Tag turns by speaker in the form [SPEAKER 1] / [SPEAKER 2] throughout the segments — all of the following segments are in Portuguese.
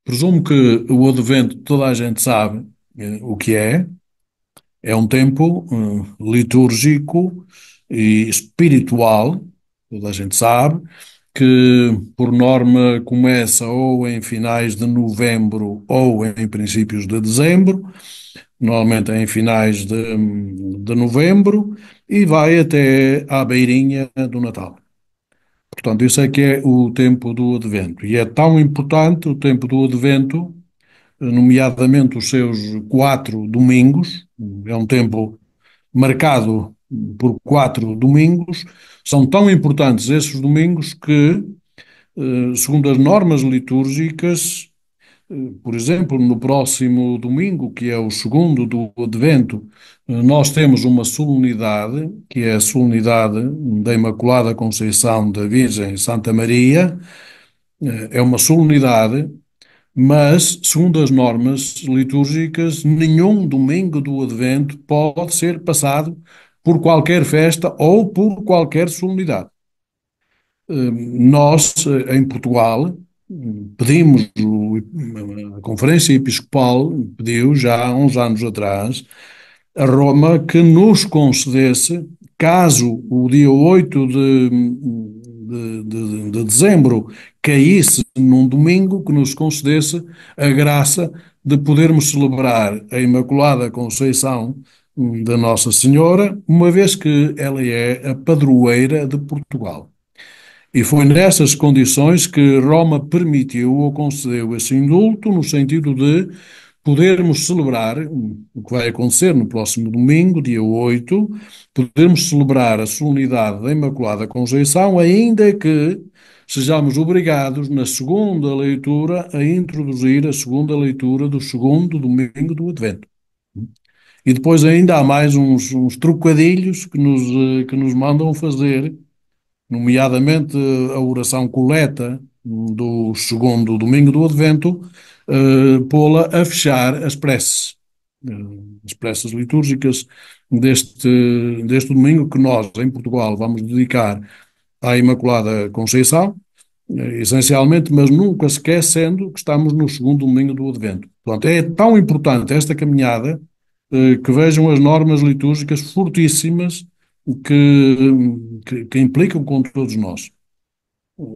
[SPEAKER 1] Presumo que o Advento toda a gente sabe o que é. É um tempo litúrgico e espiritual, toda a gente sabe, que por norma começa ou em finais de novembro ou em princípios de dezembro, normalmente em finais de novembro, e vai até à beirinha do Natal. Portanto, isso é que é o tempo do Advento. E é tão importante o tempo do Advento, nomeadamente os seus 4 domingos. É um tempo marcado por 4 domingos. São tão importantes esses domingos que, segundo as normas litúrgicas, por exemplo, no próximo domingo, que é o segundo do Advento, nós temos uma solenidade, que é a solenidade da Imaculada Conceição da Virgem Santa Maria. É uma solenidade, mas, segundo as normas litúrgicas, nenhum domingo do Advento pode ser passado por qualquer festa ou por qualquer solenidade. Nós, em Portugal, pedimos, a Conferência Episcopal pediu já há uns anos atrás a Roma que nos concedesse, caso o dia 8 de dezembro caísse num domingo, que nos concedesse a graça de podermos celebrar a Imaculada Conceição da Nossa Senhora, uma vez que ela é a padroeira de Portugal. E foi nessas condições que Roma permitiu ou concedeu esse indulto, no sentido de podermos celebrar, o que vai acontecer no próximo domingo, dia 8, podermos celebrar a solenidade da Imaculada Conceição, ainda que sejamos obrigados, na segunda leitura, a introduzir a segunda leitura do segundo domingo do Advento. E depois ainda há mais uns trocadilhos que nos mandam fazer, nomeadamente a oração coleta do segundo domingo do Advento, pô-la a fechar as preces litúrgicas deste domingo, que nós, em Portugal, vamos dedicar à Imaculada Conceição, essencialmente, mas nunca esquecendo que estamos no segundo domingo do Advento. Portanto, é tão importante esta caminhada, que vejam as normas litúrgicas fortíssimas que implicam com todos nós.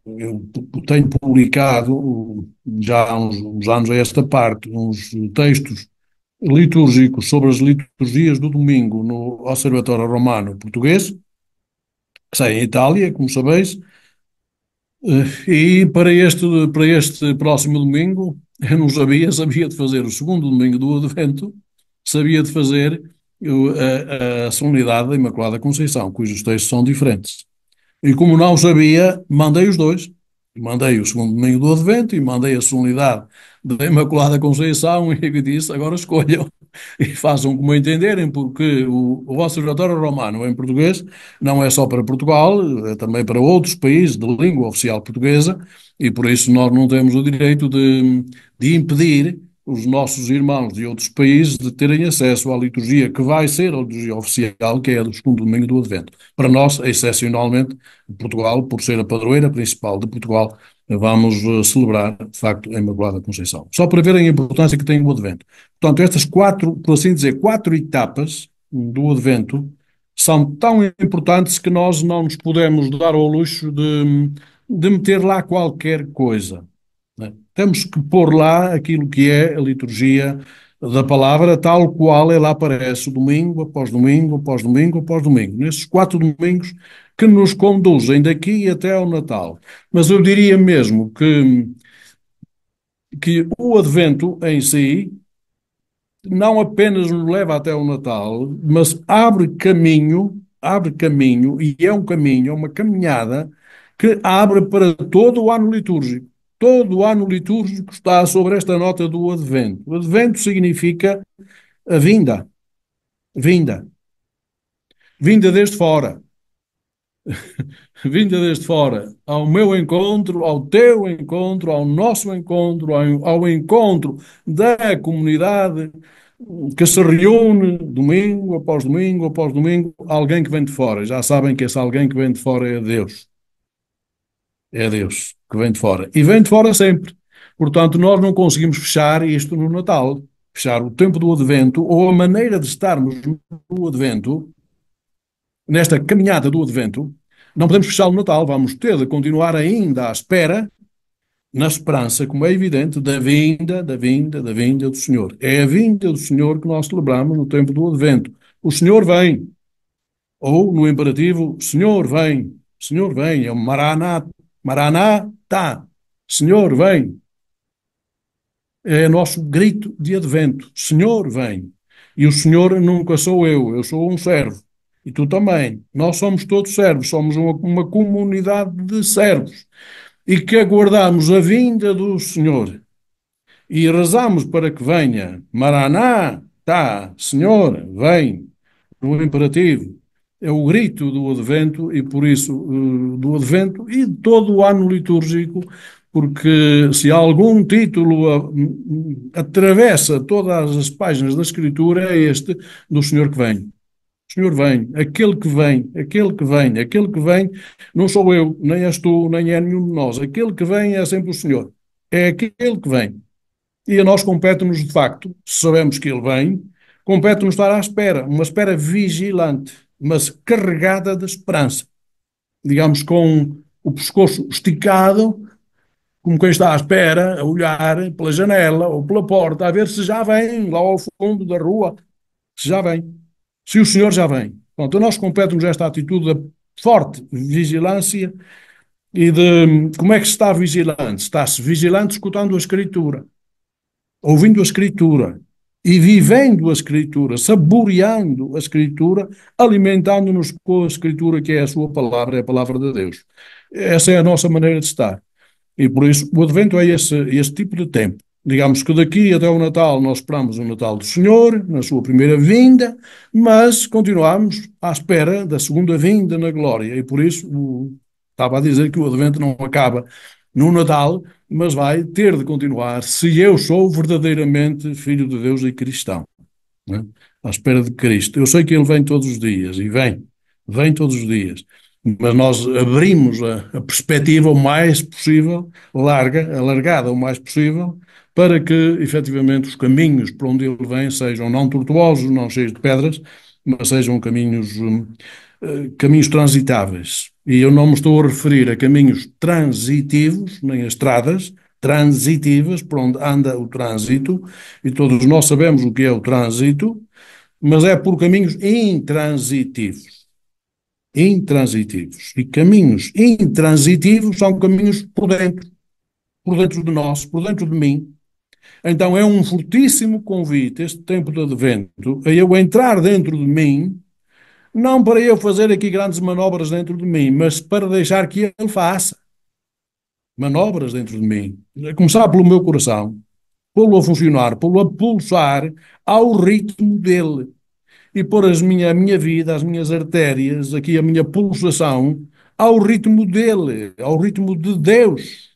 [SPEAKER 1] Eu tenho publicado, já há uns anos a esta parte, uns textos litúrgicos sobre as liturgias do domingo no Observatório Romano Português, que sai em Itália, como sabeis. E para este próximo domingo, eu não sabia de fazer o segundo domingo do Advento, sabia de fazer a solenidade da Imaculada Conceição, cujos textos são diferentes. E como não sabia, mandei os dois. Mandei o segundo domingo do Advento e mandei a solenidade da Imaculada Conceição e disse, agora escolham e façam como entenderem, porque o Observatório Romano em português não é só para Portugal, é também para outros países de língua oficial portuguesa, e por isso nós não temos o direito de impedir os nossos irmãos de outros países de terem acesso à liturgia que vai ser a liturgia oficial, que é a do segundo domingo do Advento. Para nós, excepcionalmente, Portugal, por ser a padroeira principal de Portugal, vamos celebrar, de facto, a Imaculada Conceição. Só para verem a importância que tem o Advento. Portanto, estas quatro, por assim dizer, quatro etapas do Advento são tão importantes que nós não nos podemos dar ao luxo de meter lá qualquer coisa, né? Temos que pôr lá aquilo que é a liturgia da palavra, tal qual ela aparece domingo após domingo, após domingo, após domingo, nesses 4 domingos que nos conduzem daqui até ao Natal. Mas eu diria mesmo que o Advento em si não apenas nos leva até o Natal, mas abre caminho, e é um caminho, é uma caminhada que abre para todo o ano litúrgico. Todo o ano litúrgico está sobre esta nota do Advento. O Advento significa a vinda, vinda desde fora, vinda desde fora, ao meu encontro, ao teu encontro, ao nosso encontro, ao encontro da comunidade que se reúne domingo após domingo após domingo, alguém que vem de fora. Já sabem que esse alguém que vem de fora é Deus. É Deus que vem de fora. E vem de fora sempre. Portanto, nós não conseguimos fechar isto no Natal, fechar o tempo do Advento ou a maneira de estarmos no Advento, nesta caminhada do Advento, não podemos fechar o Natal, vamos ter de continuar ainda à espera, na esperança, como é evidente, da vinda do Senhor. É a vinda do Senhor que nós celebramos no tempo do Advento. O Senhor vem, ou no imperativo, Senhor vem, é o Maranatá, Senhor vem. É nosso grito de advento. Senhor, vem. E o Senhor nunca sou eu sou um servo. E tu também. Nós somos todos servos, somos uma comunidade de servos. E que aguardamos a vinda do Senhor. E rezamos para que venha. Maraná, tá, Senhor, vem. No imperativo. É o grito do Advento e por isso do Advento e de todo o ano litúrgico, porque se algum título atravessa todas as páginas da Escritura é este do Senhor que vem. O Senhor vem, aquele que vem, aquele que vem, aquele que vem, não sou eu, nem és tu, nem é nenhum de nós. Aquele que vem é sempre o Senhor. É aquele que vem. E a nós compete-nos, de facto, se sabemos que ele vem, compete-nos estar à espera, uma espera vigilante, mas carregada de esperança. Digamos, com o pescoço esticado, como quem está à espera, a olhar pela janela ou pela porta, a ver se já vem lá ao fundo da rua, se já vem, se o Senhor já vem. Pronto, a nós compete-nos esta atitude de forte vigilância e de como é que se está vigilante? Está-se vigilante escutando a Escritura, ouvindo a Escritura e vivendo a Escritura, saboreando a Escritura, alimentando-nos com a Escritura, que é a sua palavra, é a palavra de Deus. Essa é a nossa maneira de estar. E por isso o Advento é esse tipo de tempo. Digamos que daqui até o Natal nós esperamos o Natal do Senhor, na sua primeira vinda, mas continuamos à espera da segunda vinda na glória. E por isso estava a dizer que o Advento não acaba no Natal, mas vai ter de continuar se eu sou verdadeiramente filho de Deus e cristão, né? À espera de Cristo. Eu sei que Ele vem todos os dias, e vem todos os dias, mas nós abrimos a perspectiva o mais possível, alargada o mais possível, para que, efetivamente, os caminhos por onde Ele vem sejam não tortuosos, não cheios de pedras, mas sejam caminhos transitáveis. E eu não me estou a referir a caminhos transitivos, nem a estradas transitivas, por onde anda o trânsito, e todos nós sabemos o que é o trânsito, mas é por caminhos intransitivos. Intransitivos. E caminhos intransitivos são caminhos por dentro de nós, por dentro de mim. Então é um fortíssimo convite, este tempo de advento, a eu entrar dentro de mim, não para eu fazer aqui grandes manobras dentro de mim, mas para deixar que ele faça manobras dentro de mim. A começar pelo meu coração, pô-lo a funcionar, pô-lo a pulsar ao ritmo dele e pôr a minha vida, as minhas artérias, aqui a minha pulsação, ao ritmo dele, ao ritmo de Deus.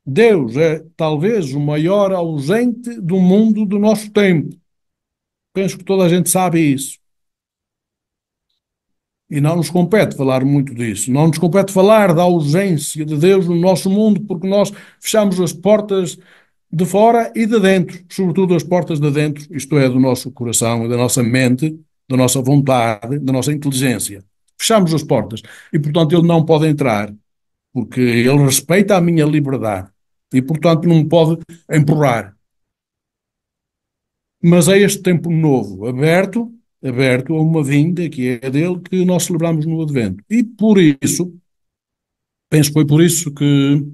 [SPEAKER 1] Deus é talvez o maior ausente do mundo do nosso tempo. Penso que toda a gente sabe isso. E não nos compete falar muito disso. Não nos compete falar da ausência de Deus no nosso mundo, porque nós fechamos as portas de fora e de dentro, sobretudo as portas de dentro, isto é, do nosso coração, da nossa mente, da nossa vontade, da nossa inteligência. Fechamos as portas e, portanto, ele não pode entrar, porque ele respeita a minha liberdade e, portanto, não me pode empurrar. Mas é este tempo novo, aberto a uma vinda que é dele que nós celebramos no Advento. E por isso, penso que foi por isso que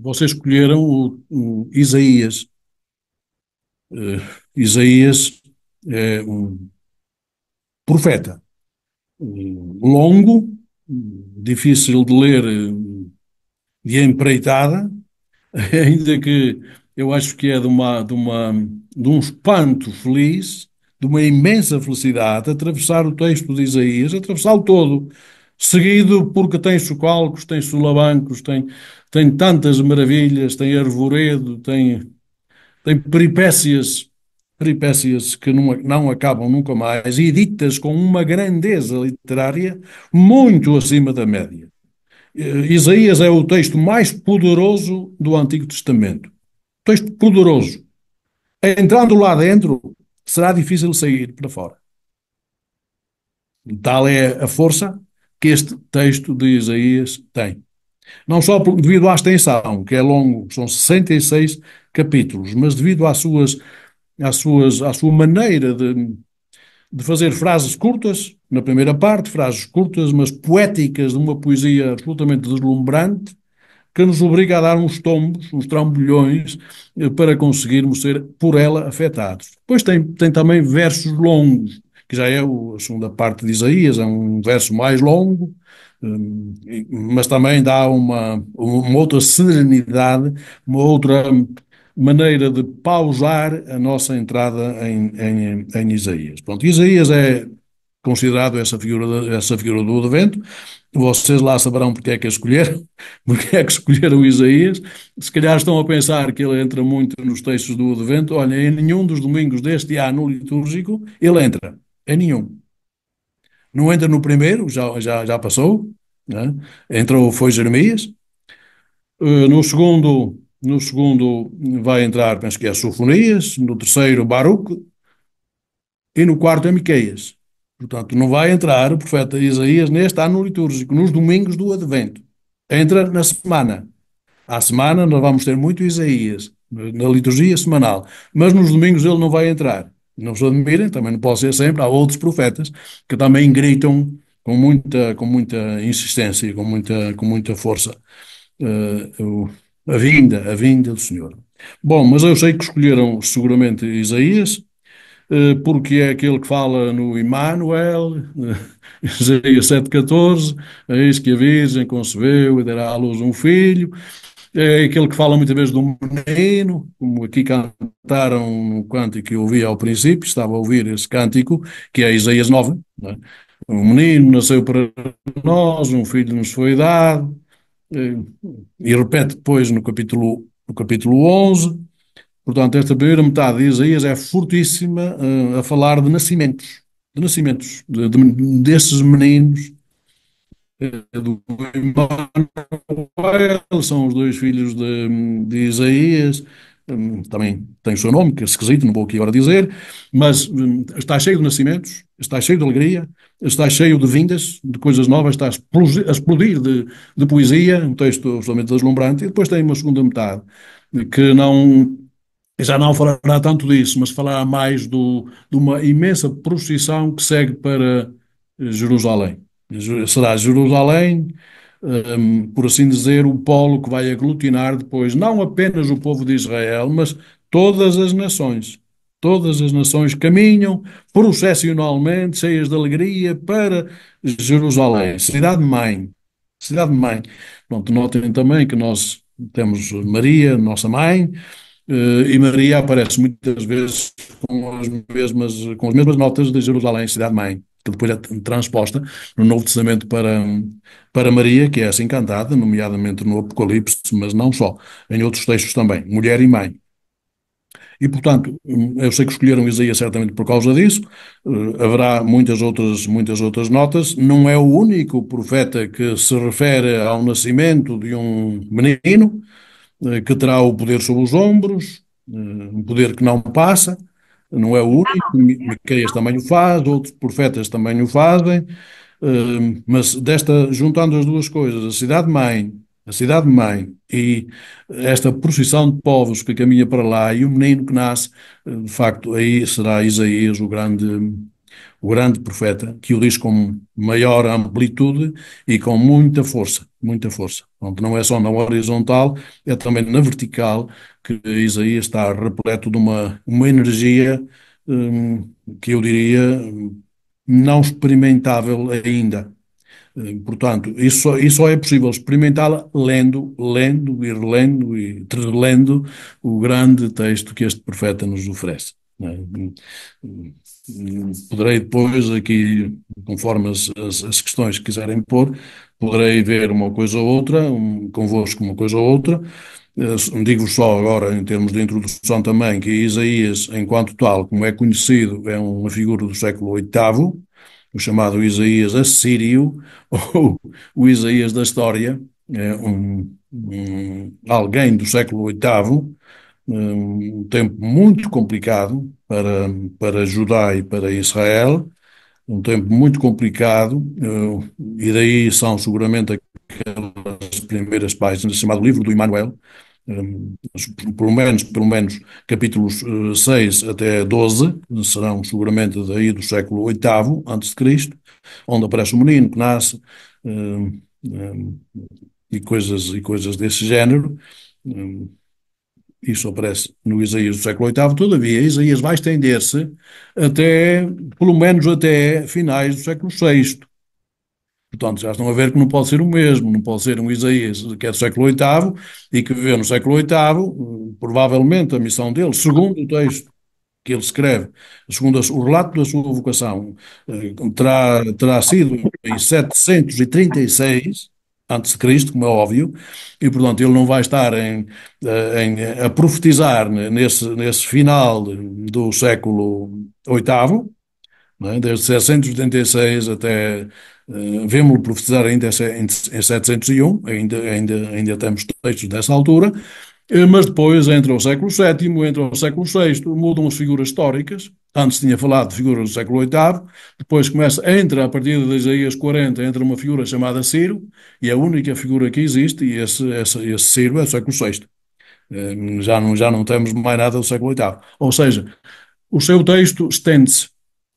[SPEAKER 1] vocês escolheram o Isaías. Eh, Isaías é um profeta longo, difícil de ler de empreitada, ainda que eu acho que é de um espanto feliz, de uma imensa felicidade, atravessar o texto de Isaías, atravessá-lo todo, seguido porque tem socalcos, tem solavancos, tem tantas maravilhas, tem arvoredo, tem peripécias que não acabam nunca mais, e ditas com uma grandeza literária muito acima da média. Isaías é o texto mais poderoso do Antigo Testamento. texto poderoso. Entrando lá dentro, será difícil sair para fora. Tal é a força que este texto de Isaías tem. Não só devido à extensão, que é longo, são 66 capítulos, mas devido à sua maneira de fazer frases curtas, na primeira parte, frases curtas, mas poéticas, de uma poesia absolutamente deslumbrante, que nos obriga a dar uns tombos, uns trambolhões, para conseguirmos ser por ela afetados. Depois tem também versos longos, que já é a segunda parte de Isaías, é um verso mais longo, mas também dá uma outra serenidade, uma outra maneira de pausar a nossa entrada em Isaías. Pronto, Isaías é considerado essa figura do advento. Vocês lá saberão porque é que a escolheram, porque é que escolheram Isaías. Se calhar estão a pensar que ele entra muito nos textos do advento. Olha, em nenhum dos domingos deste ano litúrgico ele entra. Em nenhum. Não entra no primeiro, já passou, né? Entrou, foi Jeremias. No segundo vai entrar, penso que é Sofonias. No terceiro, Baruque. E no quarto é Miqueias. Portanto, não vai entrar o profeta Isaías neste ano litúrgico, nos domingos do Advento. Entra na semana. À semana nós vamos ter muito Isaías, na liturgia semanal, mas nos domingos ele não vai entrar. Não se admirem, também não pode ser sempre. Há outros profetas que também gritam com muita insistência e com muita força a vinda do Senhor. Bom, mas eu sei que escolheram seguramente Isaías, porque é aquele que fala no Emmanuel, Isaías 7,14, eis que a Virgem concebeu e dará à luz um filho, é aquele que fala muitas vezes do menino, como aqui cantaram no cântico que eu ouvi ao princípio, estava a ouvir esse cântico, que é Isaías 9, não é? Um menino nasceu para nós, um filho nos foi dado, eh, e repete depois no capítulo 11. Portanto, esta primeira metade de Isaías é fortíssima, a falar desses meninos, do Emanuel, são os dois filhos de Isaías. Também tem o seu nome, que é esquisito, não vou aqui agora dizer, mas está cheio de nascimentos, está cheio de alegria, está cheio de vindas, de coisas novas, está a explodir de poesia, um texto absolutamente deslumbrante, e depois tem uma segunda metade que não já não falará tanto disso, mas falará mais de uma imensa procissão que segue para Jerusalém. Será Jerusalém, por assim dizer, o polo que vai aglutinar depois não apenas o povo de Israel, mas todas as nações. Todas as nações caminham processionalmente, cheias de alegria, para Jerusalém, cidade-mãe. Cidade-mãe. Pronto, notem também que nós temos Maria, nossa mãe, e Maria aparece muitas vezes com as mesmas notas de Jerusalém, cidade-mãe, que depois é transposta no Novo Testamento para Maria, que é assim cantada, nomeadamente no Apocalipse, mas não só, em outros textos também, mulher e mãe. E, portanto, eu sei que escolheram Isaías certamente por causa disso. Haverá muitas outras notas. Não é o único profeta que se refere ao nascimento de um menino, que terá o poder sobre os ombros, um poder que não passa, não é o único, Miqueias também o faz, outros profetas também o fazem, mas juntando as duas coisas, a cidade-mãe e esta procissão de povos que caminha para lá e o menino que nasce, de facto, aí será Isaías o grande profeta, que o diz com maior amplitude e com muita força, muita força. Pronto, não é só na horizontal, é também na vertical que Isaías está repleto de uma energia, que eu diria, não experimentável ainda. Portanto, isso só é possível experimentá-la lendo, lendo e relendo e relendo o grande texto que este profeta nos oferece. Não é? Poderei depois, aqui, conforme as questões que quiserem pôr, poderei ver uma coisa ou outra, convosco uma coisa ou outra. Digo-vos só agora, em termos de introdução também, que Isaías, enquanto tal, como é conhecido, é uma figura do século VIII, o chamado Isaías assírio, ou o Isaías da história, é alguém do século VIII, um tempo muito complicado para Judá e para Israel, um tempo muito complicado, e daí são seguramente aquelas primeiras páginas, chamado Livro do Emanuel, pelo menos capítulos 6 até 12, serão seguramente daí do século oitavo antes de Cristo, onde aparece o menino que nasce, eh, e coisas desse género. Eh, Isso aparece no Isaías do século oitavo. Todavia, Isaías vai estender-se até, pelo menos até finais do século sexto. Portanto, já estão a ver que não pode ser o mesmo, não pode ser um Isaías que é do século oitavo e que viveu no século oitavo, provavelmente a missão dele, segundo o texto que ele escreve, segundo o relato da sua vocação, terá sido em 736 antes de Cristo, como é óbvio, e portanto ele não vai estar a profetizar nesse final do século oitavo, não é? Desde 786 até, vemos-lo profetizar ainda em 701, ainda temos textos dessa altura, mas depois entra o século VII, entra o século VI, mudam as figuras históricas. Antes tinha falado de figuras do século VIII, depois entra a partir de Isaías 40, entra uma figura chamada Ciro, e é a única figura que existe, e esse Ciro é do século VI. Já não temos mais nada do século VIII. Ou seja, o seu texto estende-se.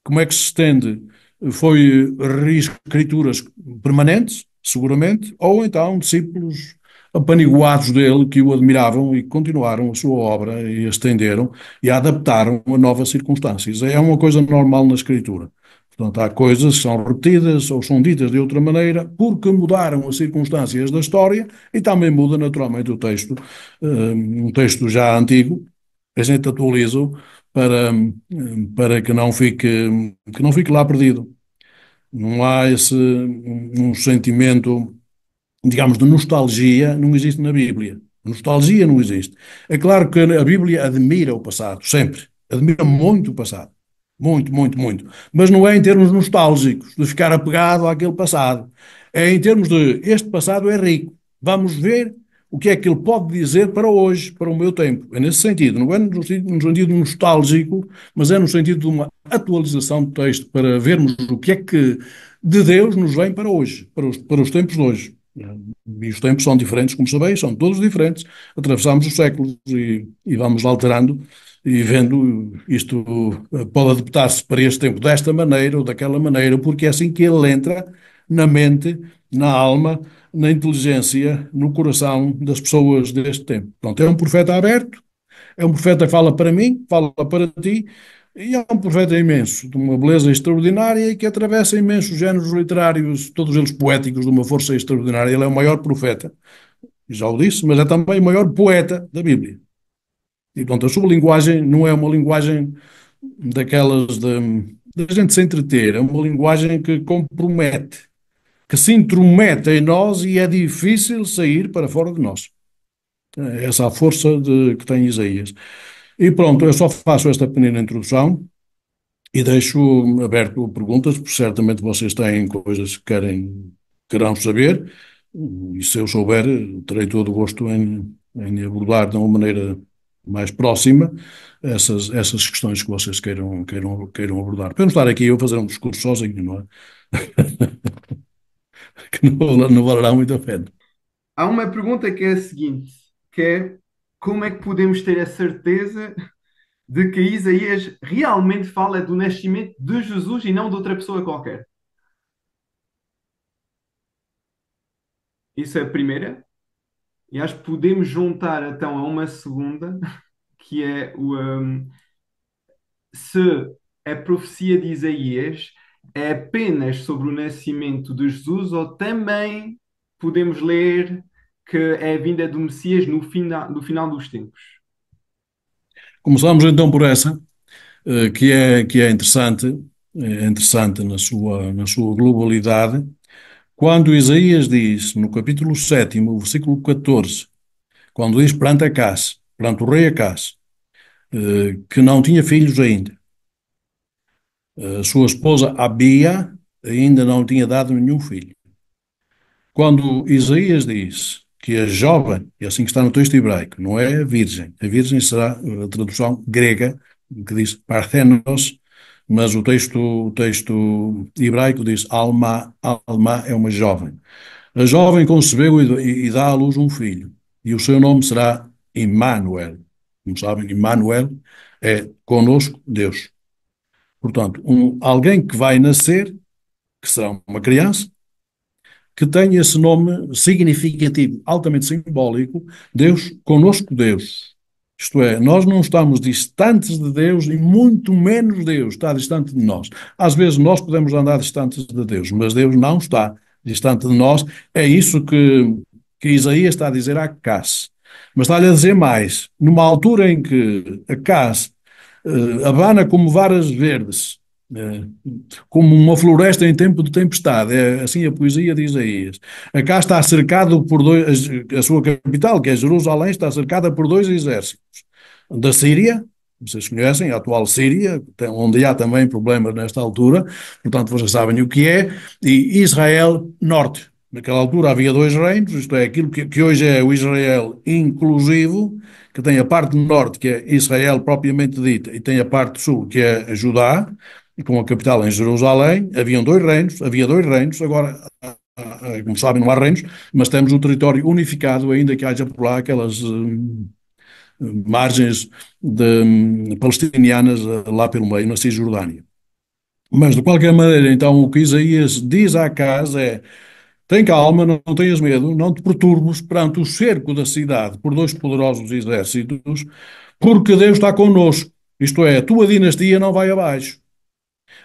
[SPEAKER 1] Como é que se estende? Foi reescrituras permanentes, seguramente, ou então discípulos apaniguados dele que o admiravam e continuaram a sua obra e a estenderam e a adaptaram a novas circunstâncias. É uma coisa normal na escritura. Portanto, há coisas que são repetidas ou são ditas de outra maneira porque mudaram as circunstâncias da história e também muda naturalmente o texto. Um texto já antigo, a gente atualiza para que não fique lá perdido. Não há um sentimento, digamos, de nostalgia, não existe na Bíblia. Nostalgia não existe. É claro que a Bíblia admira o passado, sempre. Admira muito o passado. Muito, muito, muito. Mas não é em termos nostálgicos, de ficar apegado àquele passado. É em termos de este passado é rico. Vamos ver o que é que ele pode dizer para hoje, para o meu tempo. É nesse sentido. Não é no sentido nostálgico, mas é no sentido de uma atualização do texto, para vermos o que é que de Deus nos vem para hoje, para os tempos de hoje. E os tempos são diferentes, como sabeis, são todos diferentes. Atravessamos os séculos e vamos alterando e vendo isto pode adaptar-se para este tempo desta maneira ou daquela maneira, porque é assim que ele entra na mente, na alma, na inteligência, no coração das pessoas deste tempo. Pronto, é um profeta aberto, é um profeta que fala para mim, fala para ti, e é um profeta imenso, de uma beleza extraordinária e que atravessa imensos géneros literários, todos eles poéticos, de uma força extraordinária. Ele é o maior profeta, já o disse, mas é também o maior poeta da Bíblia. E, portanto, a sua linguagem não é uma linguagem daquelas de gente se entreter, é uma linguagem que compromete, que se intromete em nós e é difícil sair para fora de nós. É essa a força que tem Isaías. E pronto, eu só faço esta pequena introdução e deixo aberto a perguntas, porque certamente vocês têm coisas que querão saber, e se eu souber, terei todo o gosto em abordar de uma maneira mais próxima essas questões que vocês queiram abordar. Para não estar aqui eu a fazer um discurso sozinho, não é? Que não valerá muito a pena.
[SPEAKER 2] Há uma pergunta que é a seguinte, que é como é que podemos ter a certeza de que Isaías realmente fala do nascimento de Jesus e não de outra pessoa qualquer? Isso é a primeira. E acho que podemos juntar então a uma segunda, que é se a profecia de Isaías é apenas sobre o nascimento de Jesus ou também podemos ler que é a vinda do Messias no final dos tempos.
[SPEAKER 1] Começamos então por essa, que é interessante na sua globalidade. Quando Isaías diz, no capítulo 7º, versículo 14, quando diz perante o rei Acás, que não tinha filhos ainda, a sua esposa Abia ainda não tinha dado nenhum filho. Quando Isaías diz que a jovem, é assim que está no texto hebraico, não é a virgem será a tradução grega, que diz parthenos, mas o texto hebraico diz alma, alma é uma jovem. A jovem concebeu e dá à luz um filho, e o seu nome será Emmanuel. Como sabem, Emmanuel é conosco Deus. Portanto, alguém que vai nascer, que será uma criança, que tem esse nome significativo, altamente simbólico, Deus, conosco Deus. Isto é, nós não estamos distantes de Deus e muito menos Deus está distante de nós. Às vezes nós podemos andar distantes de Deus, mas Deus não está distante de nós. É isso que Isaías está a dizer a Acás. Mas está-lhe a dizer mais. Numa altura em que Acás abana como varas verdes, eh, como uma floresta em tempo de tempestade. É assim a poesia de Isaías. Acá está cercado por dois, a sua capital, que é Jerusalém, está cercada por dois exércitos. Da Síria, vocês conhecem, a atual Síria, onde há também problemas nesta altura, portanto vocês sabem o que é, e Israel Norte. Naquela altura havia dois reinos, isto é, aquilo que hoje é o Israel inclusivo, que tem a parte norte, que é Israel propriamente dita, e tem a parte sul, que é Judá, e com a capital em Jerusalém. Havia dois reinos, agora, como sabem, não há reinos, mas temos um território unificado, ainda que haja por lá aquelas margens palestinianas lá pelo meio, na Cisjordânia. Mas, de qualquer maneira, então, o que Isaías diz à casa é: tem calma, não tenhas medo, não te perturbes perante o cerco da cidade por dois poderosos exércitos, porque Deus está connosco. Isto é, a tua dinastia não vai abaixo.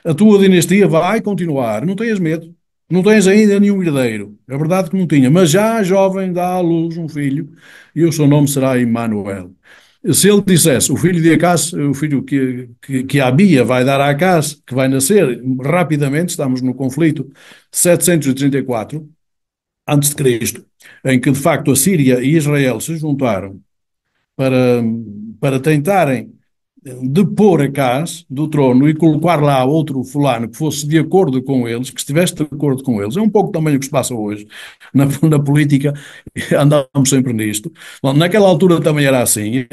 [SPEAKER 1] A tua dinastia vai continuar. Não tenhas medo. Não tens ainda nenhum herdeiro. É verdade que não tinha, mas já a jovem dá à luz um filho e o seu nome será Emanuel. Se ele dissesse, o filho de Acás, o filho que Abia vai dar a Acás, que vai nascer rapidamente, estamos no conflito 734 antes de Cristo, em que de facto a Síria e Israel se juntaram para, para tentarem depor Acás do trono e colocar lá outro fulano que fosse de acordo com eles, que estivesse de acordo com eles. É um pouco também o que se passa hoje na política, andamos sempre nisto. Bom, naquela altura também era assim.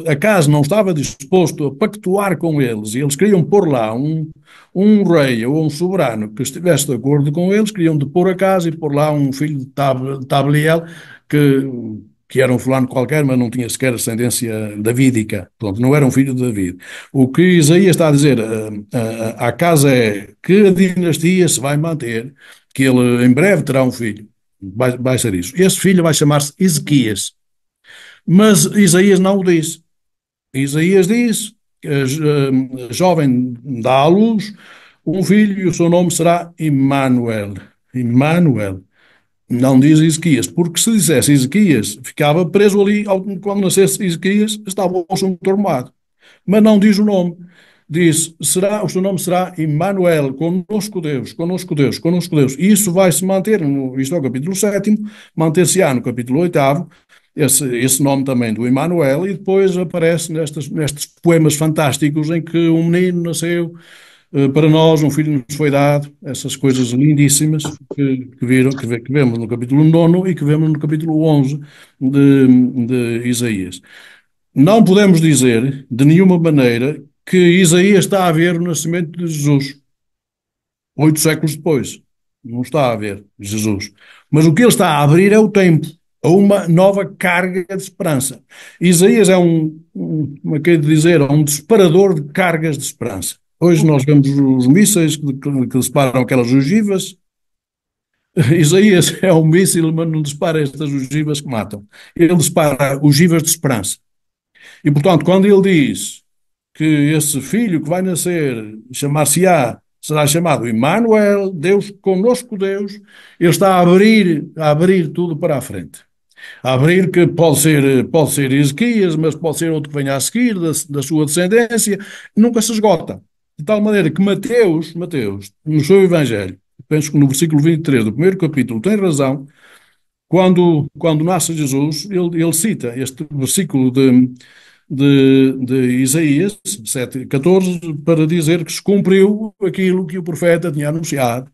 [SPEAKER 1] Acás não estava disposto a pactuar com eles e eles queriam pôr lá um rei ou um soberano que estivesse de acordo com eles, queriam depor Acás e pôr lá um filho de Tabliel que era um fulano qualquer, mas não tinha sequer ascendência davídica. Pronto, não era um filho de David. O que Isaías está a dizer à casa é que a dinastia se vai manter, que ele em breve terá um filho. Vai ser isso. Esse filho vai chamar-se Ezequias. Mas Isaías não o diz. Isaías diz que a jovem dá à luz um filho e o seu nome será Emmanuel. Emmanuel. Não diz Ezequias, porque se dissesse Ezequias, ficava preso ali, quando nascesse Ezequias, estava o assunto armado. Mas não diz o nome. Diz, o seu nome será Emmanuel, conosco Deus, conosco Deus, conosco Deus. E isso vai se manter, isto é o capítulo 7º, manter-se-á no capítulo 8º, esse nome também do Emmanuel, e depois aparece nestes poemas fantásticos em que um menino nasceu, para nós, um filho nos foi dado, essas coisas lindíssimas que vemos no capítulo 9 e que vemos no capítulo 11 de Isaías. Não podemos dizer, de nenhuma maneira, que Isaías está a ver o nascimento de Jesus, 8 séculos depois. Não está a ver Jesus. Mas o que ele está a abrir é o tempo, a uma nova carga de esperança. Isaías é como é que é de dizer, um disparador de cargas de esperança. Hoje nós vemos os mísseis que disparam aquelas ogivas. Isaías é um míssil, mas não dispara estas ogivas que matam. Ele dispara ogivas de esperança. E, portanto, quando ele diz que esse filho que vai nascer, será chamado Emmanuel, Deus conosco Deus, ele está a abrir tudo para a frente. A abrir que pode ser Ezequias, mas pode ser outro que venha a seguir, da sua descendência, nunca se esgota. De tal maneira que Mateus, no seu Evangelho, penso que no versículo 23 do primeiro capítulo, tem razão, quando nasce Jesus, ele cita este versículo de Isaías 7:14 para dizer que se cumpriu aquilo que o profeta tinha anunciado,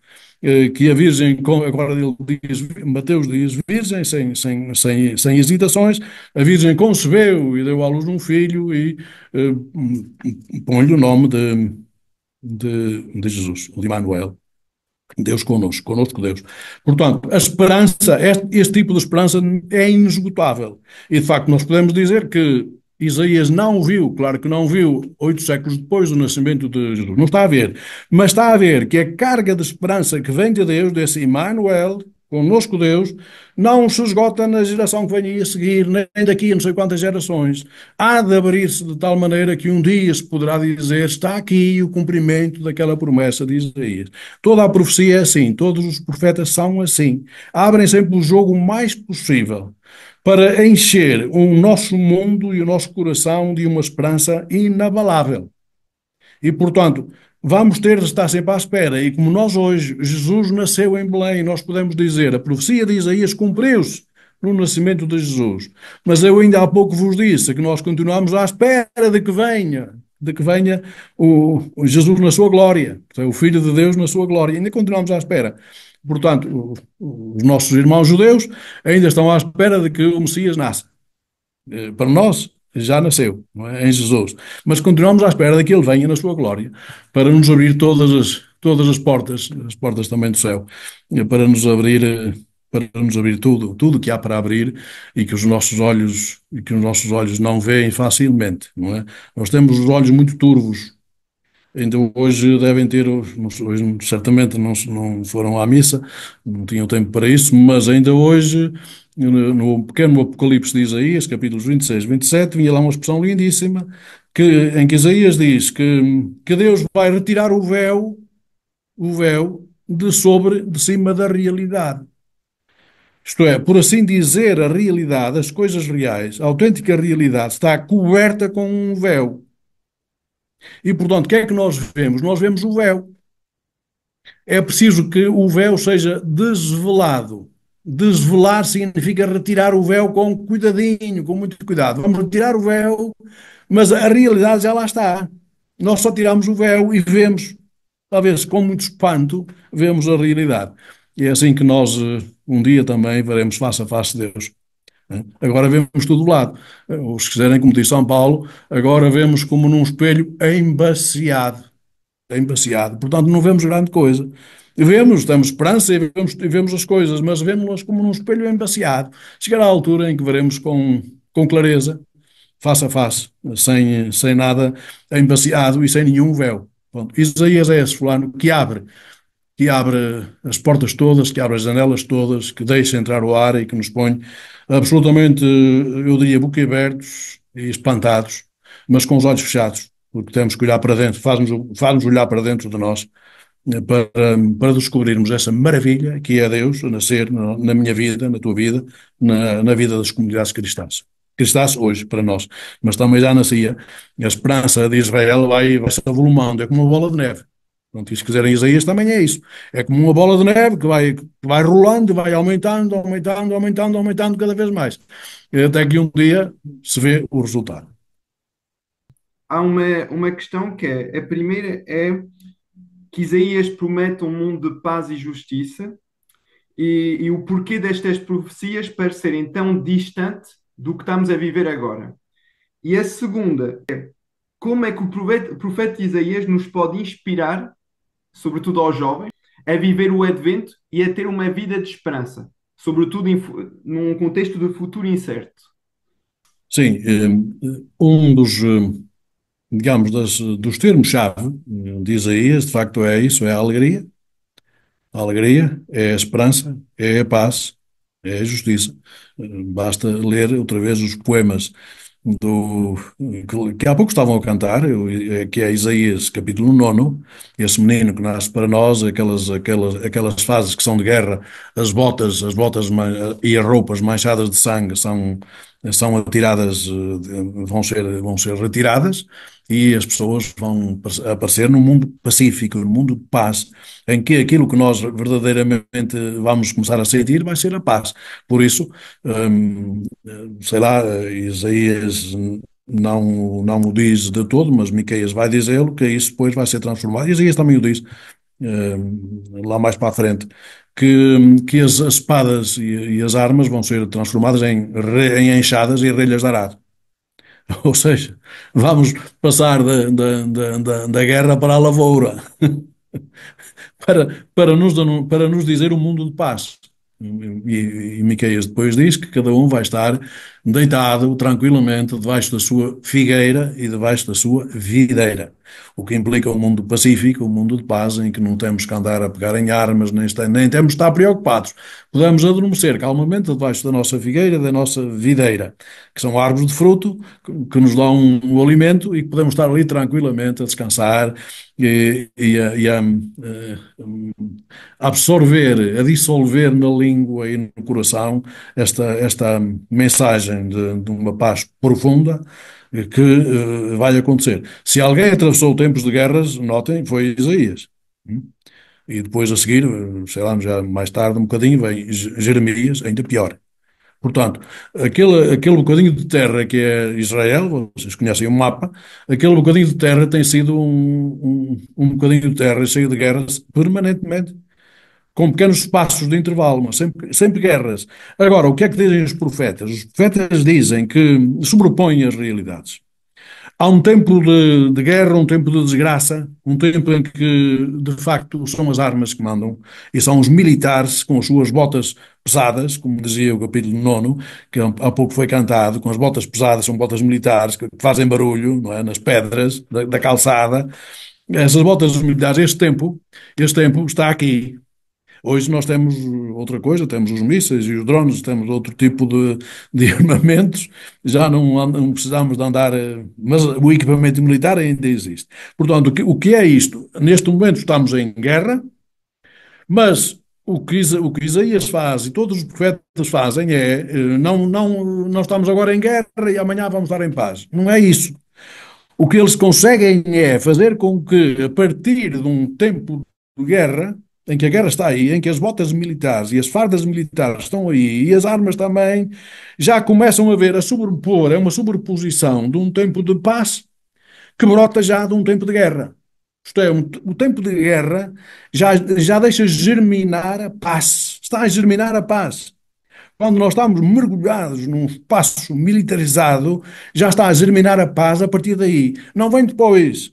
[SPEAKER 1] que a Virgem, agora ele diz, Mateus diz, Virgem, sem hesitações, a Virgem concebeu e deu à luz um filho e põe-lhe o nome de Jesus, de Emmanuel. Deus connosco, connosco Deus. Portanto, a esperança, este tipo de esperança é inesgotável. E de facto, nós podemos dizer que Isaías não viu, claro que não viu, 8 séculos depois do nascimento de Jesus, não está a ver, mas está a ver que a carga de esperança que vem de Deus, desse Emmanuel, conosco Deus, não se esgota na geração que vem aí a seguir, nem daqui a não sei quantas gerações. Há de abrir-se de tal maneira que um dia se poderá dizer: está aqui o cumprimento daquela promessa de Isaías. Toda a profecia é assim, todos os profetas são assim. Abrem sempre o jogo o mais possível para encher o nosso mundo e o nosso coração de uma esperança inabalável. E, portanto, vamos ter de estar sempre à espera. E como nós hoje, Jesus nasceu em Belém, nós podemos dizer, a profecia de Isaías cumpriu-se no nascimento de Jesus. Mas eu ainda há pouco vos disse que nós continuamos à espera de que venha o Jesus na sua glória, o Filho de Deus na sua glória. Ainda continuamos à espera. Portanto, os nossos irmãos judeus ainda estão à espera de que o Messias nasça. Para nós, já nasceu, não é? Em Jesus. Mas continuamos à espera de que Ele venha na sua glória para nos abrir todas as portas também do céu, para nos abrir tudo que há para abrir e que os nossos olhos não veem facilmente, não é? Nós temos os olhos muito turvos. Ainda hoje devem ter, hoje certamente não foram à missa, não tinham tempo para isso, mas ainda hoje, no pequeno Apocalipse de Isaías, capítulos 26, 27, vinha lá uma expressão lindíssima, em que Isaías diz que Deus vai retirar o véu de cima da realidade. Isto é, por assim dizer, a realidade, as coisas reais, a autêntica realidade está coberta com um véu. E, portanto, o que é que nós vemos? Nós vemos o véu. É preciso que o véu seja desvelado. Desvelar significa retirar o véu com cuidadinho, com muito cuidado. Vamos retirar o véu, mas a realidade já lá está. Nós só tiramos o véu e vemos, talvez com muito espanto, vemos a realidade. E é assim que nós um dia também veremos face a face de Deus. Agora vemos tudo do lado. Os que quiserem, como diz São Paulo, agora vemos como num espelho embaciado. Embaciado. Portanto, não vemos grande coisa. Vemos, temos esperança e vemos as coisas, mas vemos-las como num espelho embaciado. Chegará a altura em que veremos com clareza, face a face, sem nada embaciado e sem nenhum véu. Pronto. Isaías é esse fulano que abre as portas todas, que abre as janelas todas, que deixa entrar o ar e que nos põe absolutamente, eu diria, boquiabertos e espantados, mas com os olhos fechados, porque temos que olhar para dentro, faz-nos olhar para dentro de nós, para, para descobrirmos essa maravilha que é Deus a nascer na minha vida, na tua vida, na vida das comunidades cristãs. Cristãs hoje, para nós, mas também já nascia. A esperança de Israel vai se avolumando, é como uma bola de neve. Pronto, e se quiserem Isaías também é isso. É como uma bola de neve que vai rolando, vai aumentando, aumentando, aumentando, aumentando cada vez mais. Até que um dia se vê o resultado.
[SPEAKER 2] Há uma questão que é, a primeira é que Isaías promete um mundo de paz e justiça e o porquê destas profecias parecerem tão distante do que estamos a viver agora. E a segunda, como é que o profeta Isaías nos pode inspirar, sobretudo aos jovens, a viver o Advento e a ter uma vida de esperança, sobretudo num contexto de futuro incerto.
[SPEAKER 1] Sim, um digamos, dos termos-chave de Isaías, de facto é isso, é a alegria. A alegria é a esperança, é a paz, é a justiça. Basta ler outra vez os poemas do, que há pouco estavam a cantar, que é Isaías capítulo 9, esse menino que nasce para nós, aquelas fases que são de guerra, e as roupas manchadas de sangue são atiradas, vão ser retiradas e as pessoas vão aparecer num mundo pacífico, num mundo de paz, em que aquilo que nós verdadeiramente vamos começar a sentir vai ser a paz. Por isso, sei lá, Isaías não o diz de todo, mas Miqueias vai dizê-lo, que isso depois vai ser transformado. E Isaías também o diz, eh, lá mais para a frente, que as espadas e as armas vão ser transformadas em enxadas e relhas de arado. Ou seja, vamos passar da guerra para a lavoura, para nos dizer o mundo de paz. E Miqueias depois diz que cada um vai estar deitado tranquilamente debaixo da sua figueira e debaixo da sua videira, o que implica um mundo pacífico, um mundo de paz, em que não temos que andar a pegar em armas, nem temos de estar preocupados. Podemos adormecer calmamente debaixo da nossa figueira, da nossa videira, que são árvores de fruto que nos dão um alimento e que podemos estar ali tranquilamente a descansar e a absorver, a dissolver na língua e no coração esta mensagem de uma paz profunda que vai acontecer. Se alguém atravessou tempos de guerras, notem, foi Isaías. Hum? E depois a seguir, sei lá, já mais tarde, um bocadinho, vem Jeremias, ainda pior. Portanto, aquele bocadinho de terra que é Israel, vocês conhecem o mapa, aquele bocadinho de terra tem sido um bocadinho de terra cheio de guerras permanentemente, com pequenos espaços de intervalo, mas sempre guerras. Agora, o que é que dizem os profetas? Os profetas dizem que sobrepõem as realidades. Há um tempo de guerra, um tempo de desgraça, um tempo em que, de facto, são as armas que mandam e são os militares com as suas botas pesadas, como dizia o capítulo 9, que há pouco foi cantado, com as botas pesadas, são botas militares que fazem barulho, não é? Nas pedras da calçada. Essas botas militares, este tempo está aqui. Hoje nós temos outra coisa, temos os mísseis e os drones, temos outro tipo de armamentos, já não precisamos de andar, mas o equipamento militar ainda existe. Portanto, o que é isto? Neste momento estamos em guerra, mas o que Isaías faz e todos os profetas fazem é, não estamos agora em guerra e amanhã vamos estar em paz. Não é isso. O que eles conseguem é fazer com que, a partir de um tempo de guerra, em que a guerra está aí, em que as botas militares e as fardas militares estão aí e as armas também, já começam a ver a sobrepor, é uma sobreposição de um tempo de paz que brota já de um tempo de guerra. Isto é, o tempo de guerra já deixa germinar a paz. Está a germinar a paz. Quando nós estamos mergulhados num espaço militarizado, já está a germinar a paz a partir daí. Não vem depois.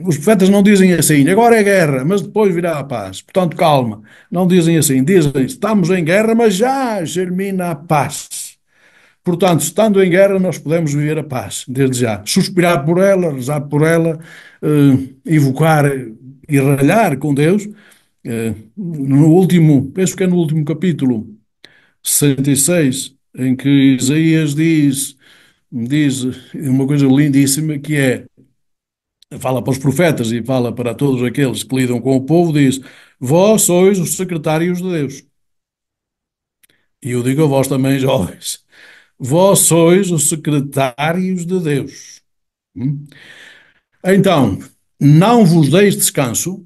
[SPEAKER 1] Os profetas não dizem assim, agora é guerra, mas depois virá a paz. Portanto, calma. Não dizem assim. Dizem, estamos em guerra, mas já germina a paz. Portanto, estando em guerra, nós podemos viver a paz, desde já. Suspirar por ela, rezar por ela, evocar e ralhar com Deus. No último, penso que é no último capítulo, 66, em que Isaías diz uma coisa lindíssima que é, fala para os profetas e fala para todos aqueles que lidam com o povo, diz, vós sois os secretários de Deus. E eu digo a vós também, jovens, vós sois os secretários de Deus. Hum? Então, não vos deis descanso,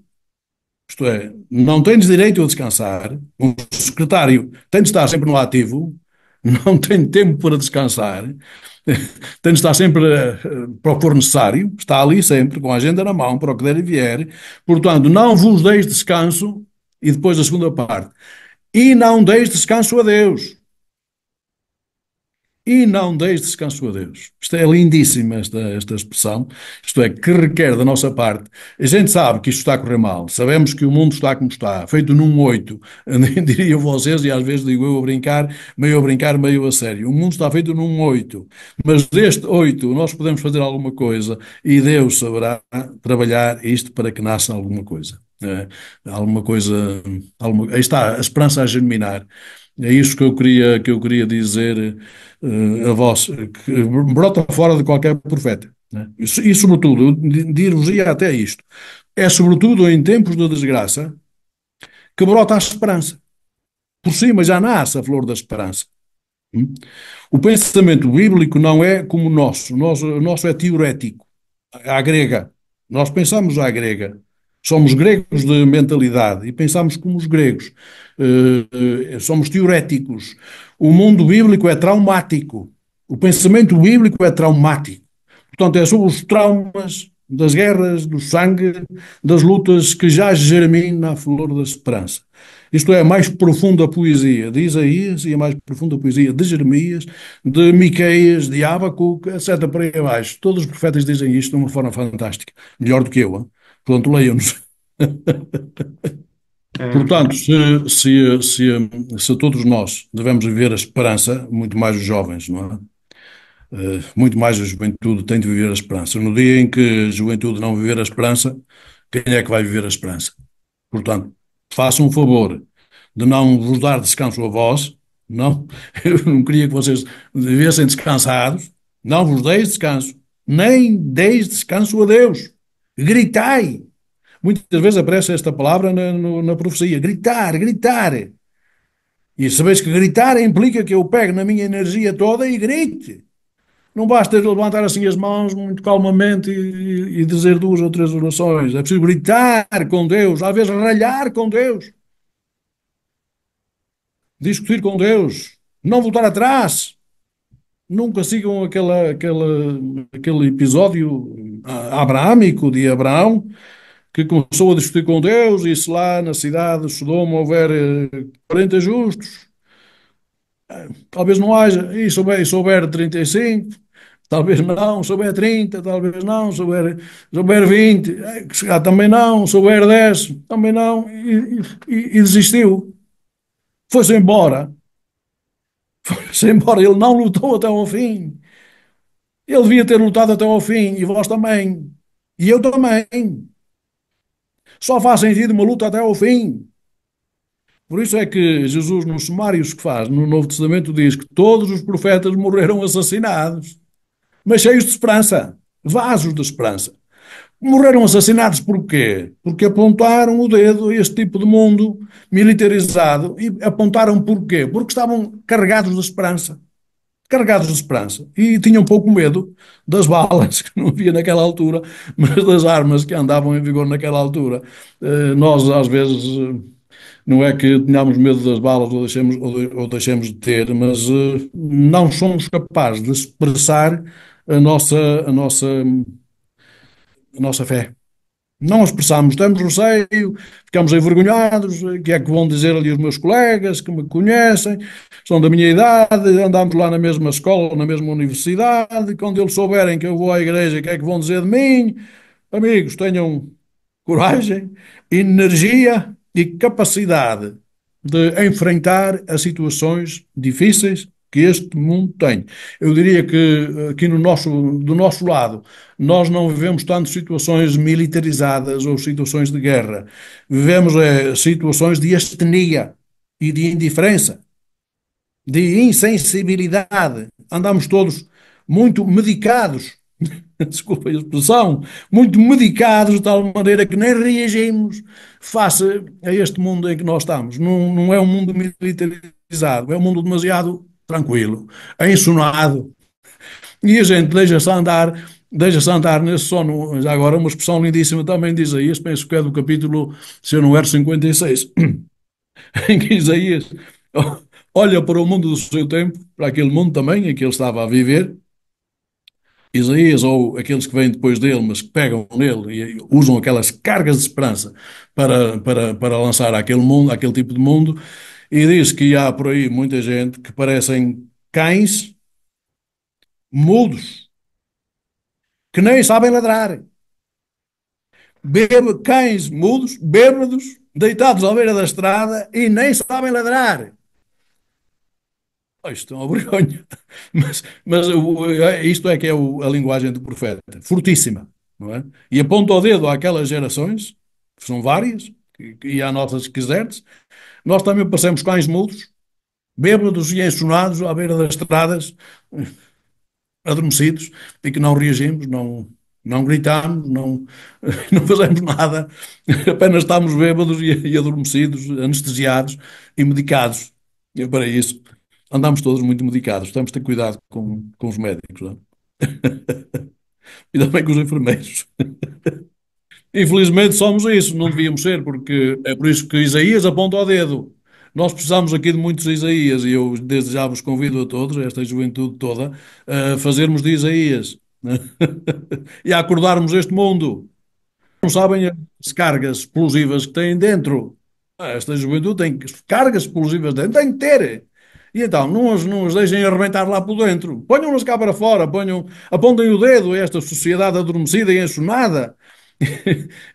[SPEAKER 1] isto é, não tendes direito a descansar, o secretário tem de estar sempre no ativo, não tem tempo para descansar, tem de estar sempre para o que for necessário, está ali sempre, com a agenda na mão, para o que der e vier. Portanto, não vos deis descanso, e depois a segunda parte, e não deis descanso a Deus. E não deis descanso a Deus. Isto é lindíssima, esta expressão. Isto é, que requer da nossa parte. A gente sabe que isto está a correr mal. Sabemos que o mundo está como está, feito num oito. Diriam vocês, e às vezes digo eu a brincar, meio a sério. O mundo está feito num oito. Mas deste oito nós podemos fazer alguma coisa e Deus saberá trabalhar isto para que nasça alguma coisa. Alguma coisa. Aí está, a esperança a germinar. É isso que eu queria dizer a vós, que brota fora de qualquer profeta. Né? E sobretudo, dir-vos-ia até isto, é sobretudo em tempos de desgraça que brota a esperança. Por cima já nasce a flor da esperança. Hum? O pensamento bíblico não é como o nosso é teorético, à grega. Nós pensamos à grega. Somos gregos de mentalidade e pensamos como os gregos. Somos teoréticos. O mundo bíblico é traumático. O pensamento bíblico é traumático. Portanto, é sobre os traumas das guerras, do sangue, das lutas que já germina a flor da esperança. Isto é a mais profunda poesia de Isaías e a mais profunda poesia de Jeremias, de Miqueias, de Abacuque, etc. por aí abaixo. Todos os profetas dizem isto de uma forma fantástica. Melhor do que eu. Hein? Portanto, leiam-nos.
[SPEAKER 2] É,
[SPEAKER 1] Portanto, se todos nós devemos viver a esperança, muito mais os jovens, não é? Muito mais a juventude tem de viver a esperança. No dia em que a juventude não viver a esperança, quem é que vai viver a esperança? Portanto, façam um favor de não vos dar descanso a vós, não, eu não queria que vocês vivessem descansados, não vos deis descanso, nem deis descanso a Deus. Gritai. Muitas vezes aparece esta palavra na profecia, gritar, gritar. E sabeis que gritar implica que eu pego na minha energia toda e grite. Não basta levantar assim as mãos muito calmamente e dizer duas ou três orações. É preciso gritar com Deus, às vezes ralhar com Deus, discutir com Deus, não voltar atrás. Nunca sigam aquele episódio abraâmico de Abraão, que começou a discutir com Deus, e se lá na cidade de Sodoma houver 40 justos, talvez não haja, e souber 35, talvez não, souber 30, talvez não, souber 20, que se calhar também não, souber 10, também não, e desistiu. Foi-se embora. Foi-se embora, ele não lutou até ao fim. Ele devia ter lutado até ao fim, e vós também. E eu também. Só faz sentido uma luta até ao fim. Por isso é que Jesus, nos sumários que faz no Novo Testamento, diz que todos os profetas morreram assassinados, mas cheios de esperança, vasos de esperança. Morreram assassinados por quê? Porque apontaram o dedo a este tipo de mundo militarizado e apontaram por quê? Porque estavam carregados de esperança. Carregados de esperança. E tinham pouco medo das balas que não havia naquela altura, mas das armas que andavam em vigor naquela altura. Nós, às vezes, não é que tenhamos medo das balas ou deixemos de ter, mas não somos capazes de expressar a nossa, a nossa, a nossa fé. Não expressamos, temos receio, ficamos envergonhados. O que é que vão dizer ali os meus colegas que me conhecem, são da minha idade, andamos lá na mesma escola, na mesma universidade. Quando eles souberem que eu vou à igreja, o que é que vão dizer de mim? Amigos, tenham coragem, energia e capacidade de enfrentar as situações difíceis que este mundo tem. Eu diria que aqui do nosso lado, nós não vivemos tanto situações militarizadas ou situações de guerra. Vivemos situações de astenia e de indiferença, de insensibilidade. Andamos todos muito medicados, desculpa a expressão, muito medicados de tal maneira que nem reagimos face a este mundo em que nós estamos. Não, não é um mundo militarizado, é um mundo demasiado tranquilo, ensonado, e a gente deixa-se andar nesse sono. Já agora, uma expressão lindíssima também de Isaías, penso que é do capítulo, se eu não erro, 56, em que Isaías olha para o mundo do seu tempo, para aquele mundo também em que ele estava a viver. Isaías ou aqueles que vêm depois dele, mas que pegam nele e usam aquelas cargas de esperança para lançar aquele mundo, aquele tipo de mundo, e diz que há por aí muita gente que parecem cães mudos, que nem sabem ladrar. Cães mudos, bêbados, deitados à beira da estrada e nem sabem ladrar. Oh, isto é uma vergonha. Mas isto é que é a linguagem do profeta. Fortíssima, não é? E aponta o dedo àquelas gerações, que são várias, e à nossas que quiseres. Nós também passamos cães mudos, bêbados e ensonados à beira das estradas, adormecidos, e que não reagimos, não gritamos, não, não fazemos nada, apenas estamos bêbados e adormecidos, anestesiados e medicados. E para isso, andamos todos muito medicados. Temos de ter cuidado com os médicos, não é? E também com os enfermeiros. Infelizmente somos isso, não devíamos ser, porque é por isso que Isaías aponta o dedo. Nós precisamos aqui de muitos Isaías e eu desde já vos convido a todos, esta juventude toda, a fazermos de Isaías, né? E a acordarmos este mundo. Não sabem as cargas explosivas que têm dentro. Esta juventude tem cargas explosivas dentro, tem que ter. E então, não os deixem arrebentar lá por dentro. Ponham-nos cá para fora, apontem o dedo a esta sociedade adormecida e ensonada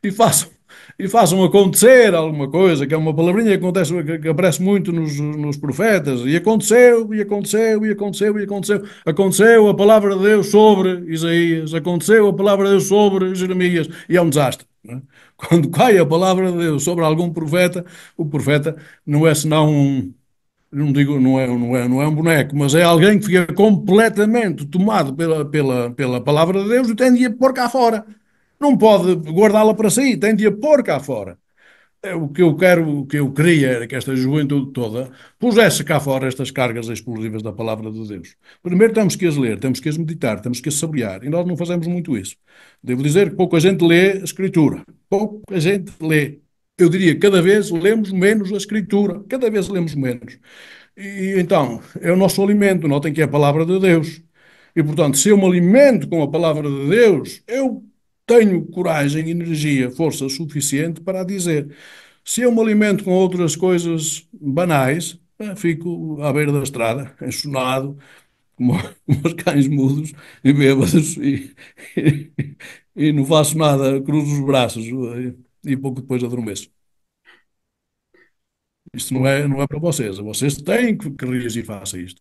[SPEAKER 1] e façam, e façam acontecer alguma coisa, que é uma palavrinha que acontece, que aparece muito nos profetas. E aconteceu, e aconteceu, e aconteceu, e aconteceu. Aconteceu a palavra de Deus sobre Isaías, aconteceu a palavra de Deus sobre Jeremias, e é um desastre. Não é? Quando cai a palavra de Deus sobre algum profeta, o profeta não é senão não digo, não é um boneco, mas é alguém que fica completamente tomado pela palavra de Deus e tem de a pôr cá fora. Não pode guardá-la para si, tem de a pôr cá fora. O que eu quero, o que eu queria era que esta juventude toda pusesse cá fora estas cargas explosivas da palavra de Deus. Primeiro temos que as ler, temos que as meditar, temos que as saborear. E nós não fazemos muito isso. Devo dizer que pouca gente lê a Escritura. Pouca gente lê. Eu diria que cada vez lemos menos a Escritura. Cada vez lemos menos. E então, é o nosso alimento, notem que é a palavra de Deus. E portanto, se eu me alimento com a palavra de Deus, eu tenho coragem, energia, força suficiente para a dizer. Se eu me alimento com outras coisas banais, fico à beira da estrada, ensonado, como, como os cães mudos e bêbados, e, e não faço nada, cruzo os braços e pouco depois adormeço. Isto não é para vocês. Vocês têm que reagir face a isto.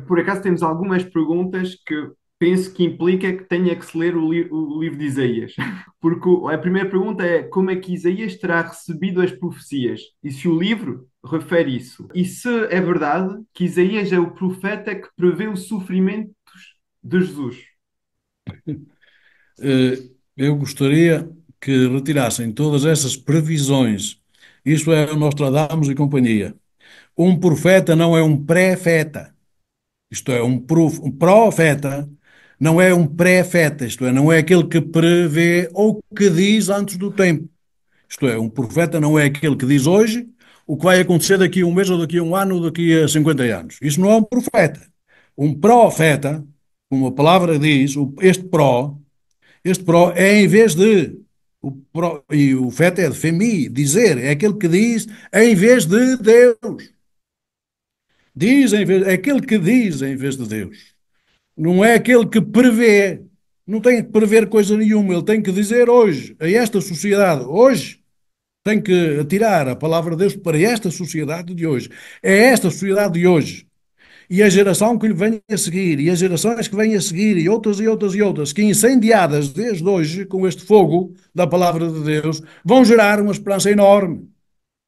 [SPEAKER 2] Por acaso temos algumas perguntas que penso que implica que tenha que se ler o livro de Isaías. Porque a primeira pergunta é como é que Isaías terá recebido as profecias? E se o livro refere isso? E se é verdade que Isaías é o profeta que prevê os sofrimentos de Jesus?
[SPEAKER 1] Eu gostaria que retirassem todas essas previsões. Isto é o Nostradamus e companhia. Um profeta não é um pré-feta. Isto é, um profeta não é um pré-feta. Isto é, não é aquele que prevê ou que diz antes do tempo. Isto é, um profeta não é aquele que diz hoje o que vai acontecer daqui a um mês ou daqui a um ano ou daqui a 50 anos. Isso não é um profeta. Um profeta, como a palavra diz, este pró é em vez de. E o feta é de femi, dizer, é aquele que diz em vez de Deus. Diz em vez, é aquele que diz em vez de Deus. Não é aquele que prevê. Não tem que prever coisa nenhuma. Ele tem que dizer hoje, a esta sociedade, hoje, tem que atirar a palavra de Deus para esta sociedade de hoje. É esta sociedade de hoje. E a geração que lhe vem a seguir, e as gerações que vêm a seguir, e outras e outras e outras, que incendiadas desde hoje com este fogo da palavra de Deus, vão gerar uma esperança enorme.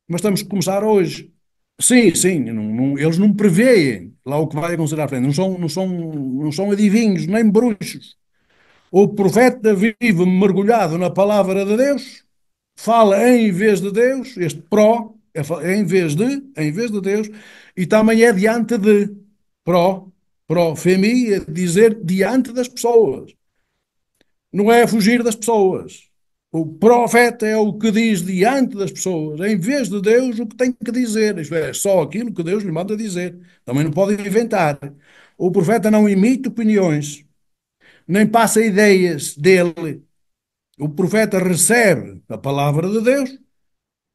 [SPEAKER 1] Mas temos que começar hoje. Sim, sim, eles não preveem lá o que vai acontecer à frente, não são adivinhos, nem bruxos. O profeta vive mergulhado na palavra de Deus, fala em vez de Deus, este pró, é em vez de Deus, e também é diante de pró, femi, é dizer diante das pessoas, não é fugir das pessoas. O profeta é o que diz diante das pessoas, em vez de Deus, o que tem que dizer. Isto é, só aquilo que Deus lhe manda dizer. Também não pode inventar. O profeta não imita opiniões, nem passa ideias dele. O profeta recebe a palavra de Deus,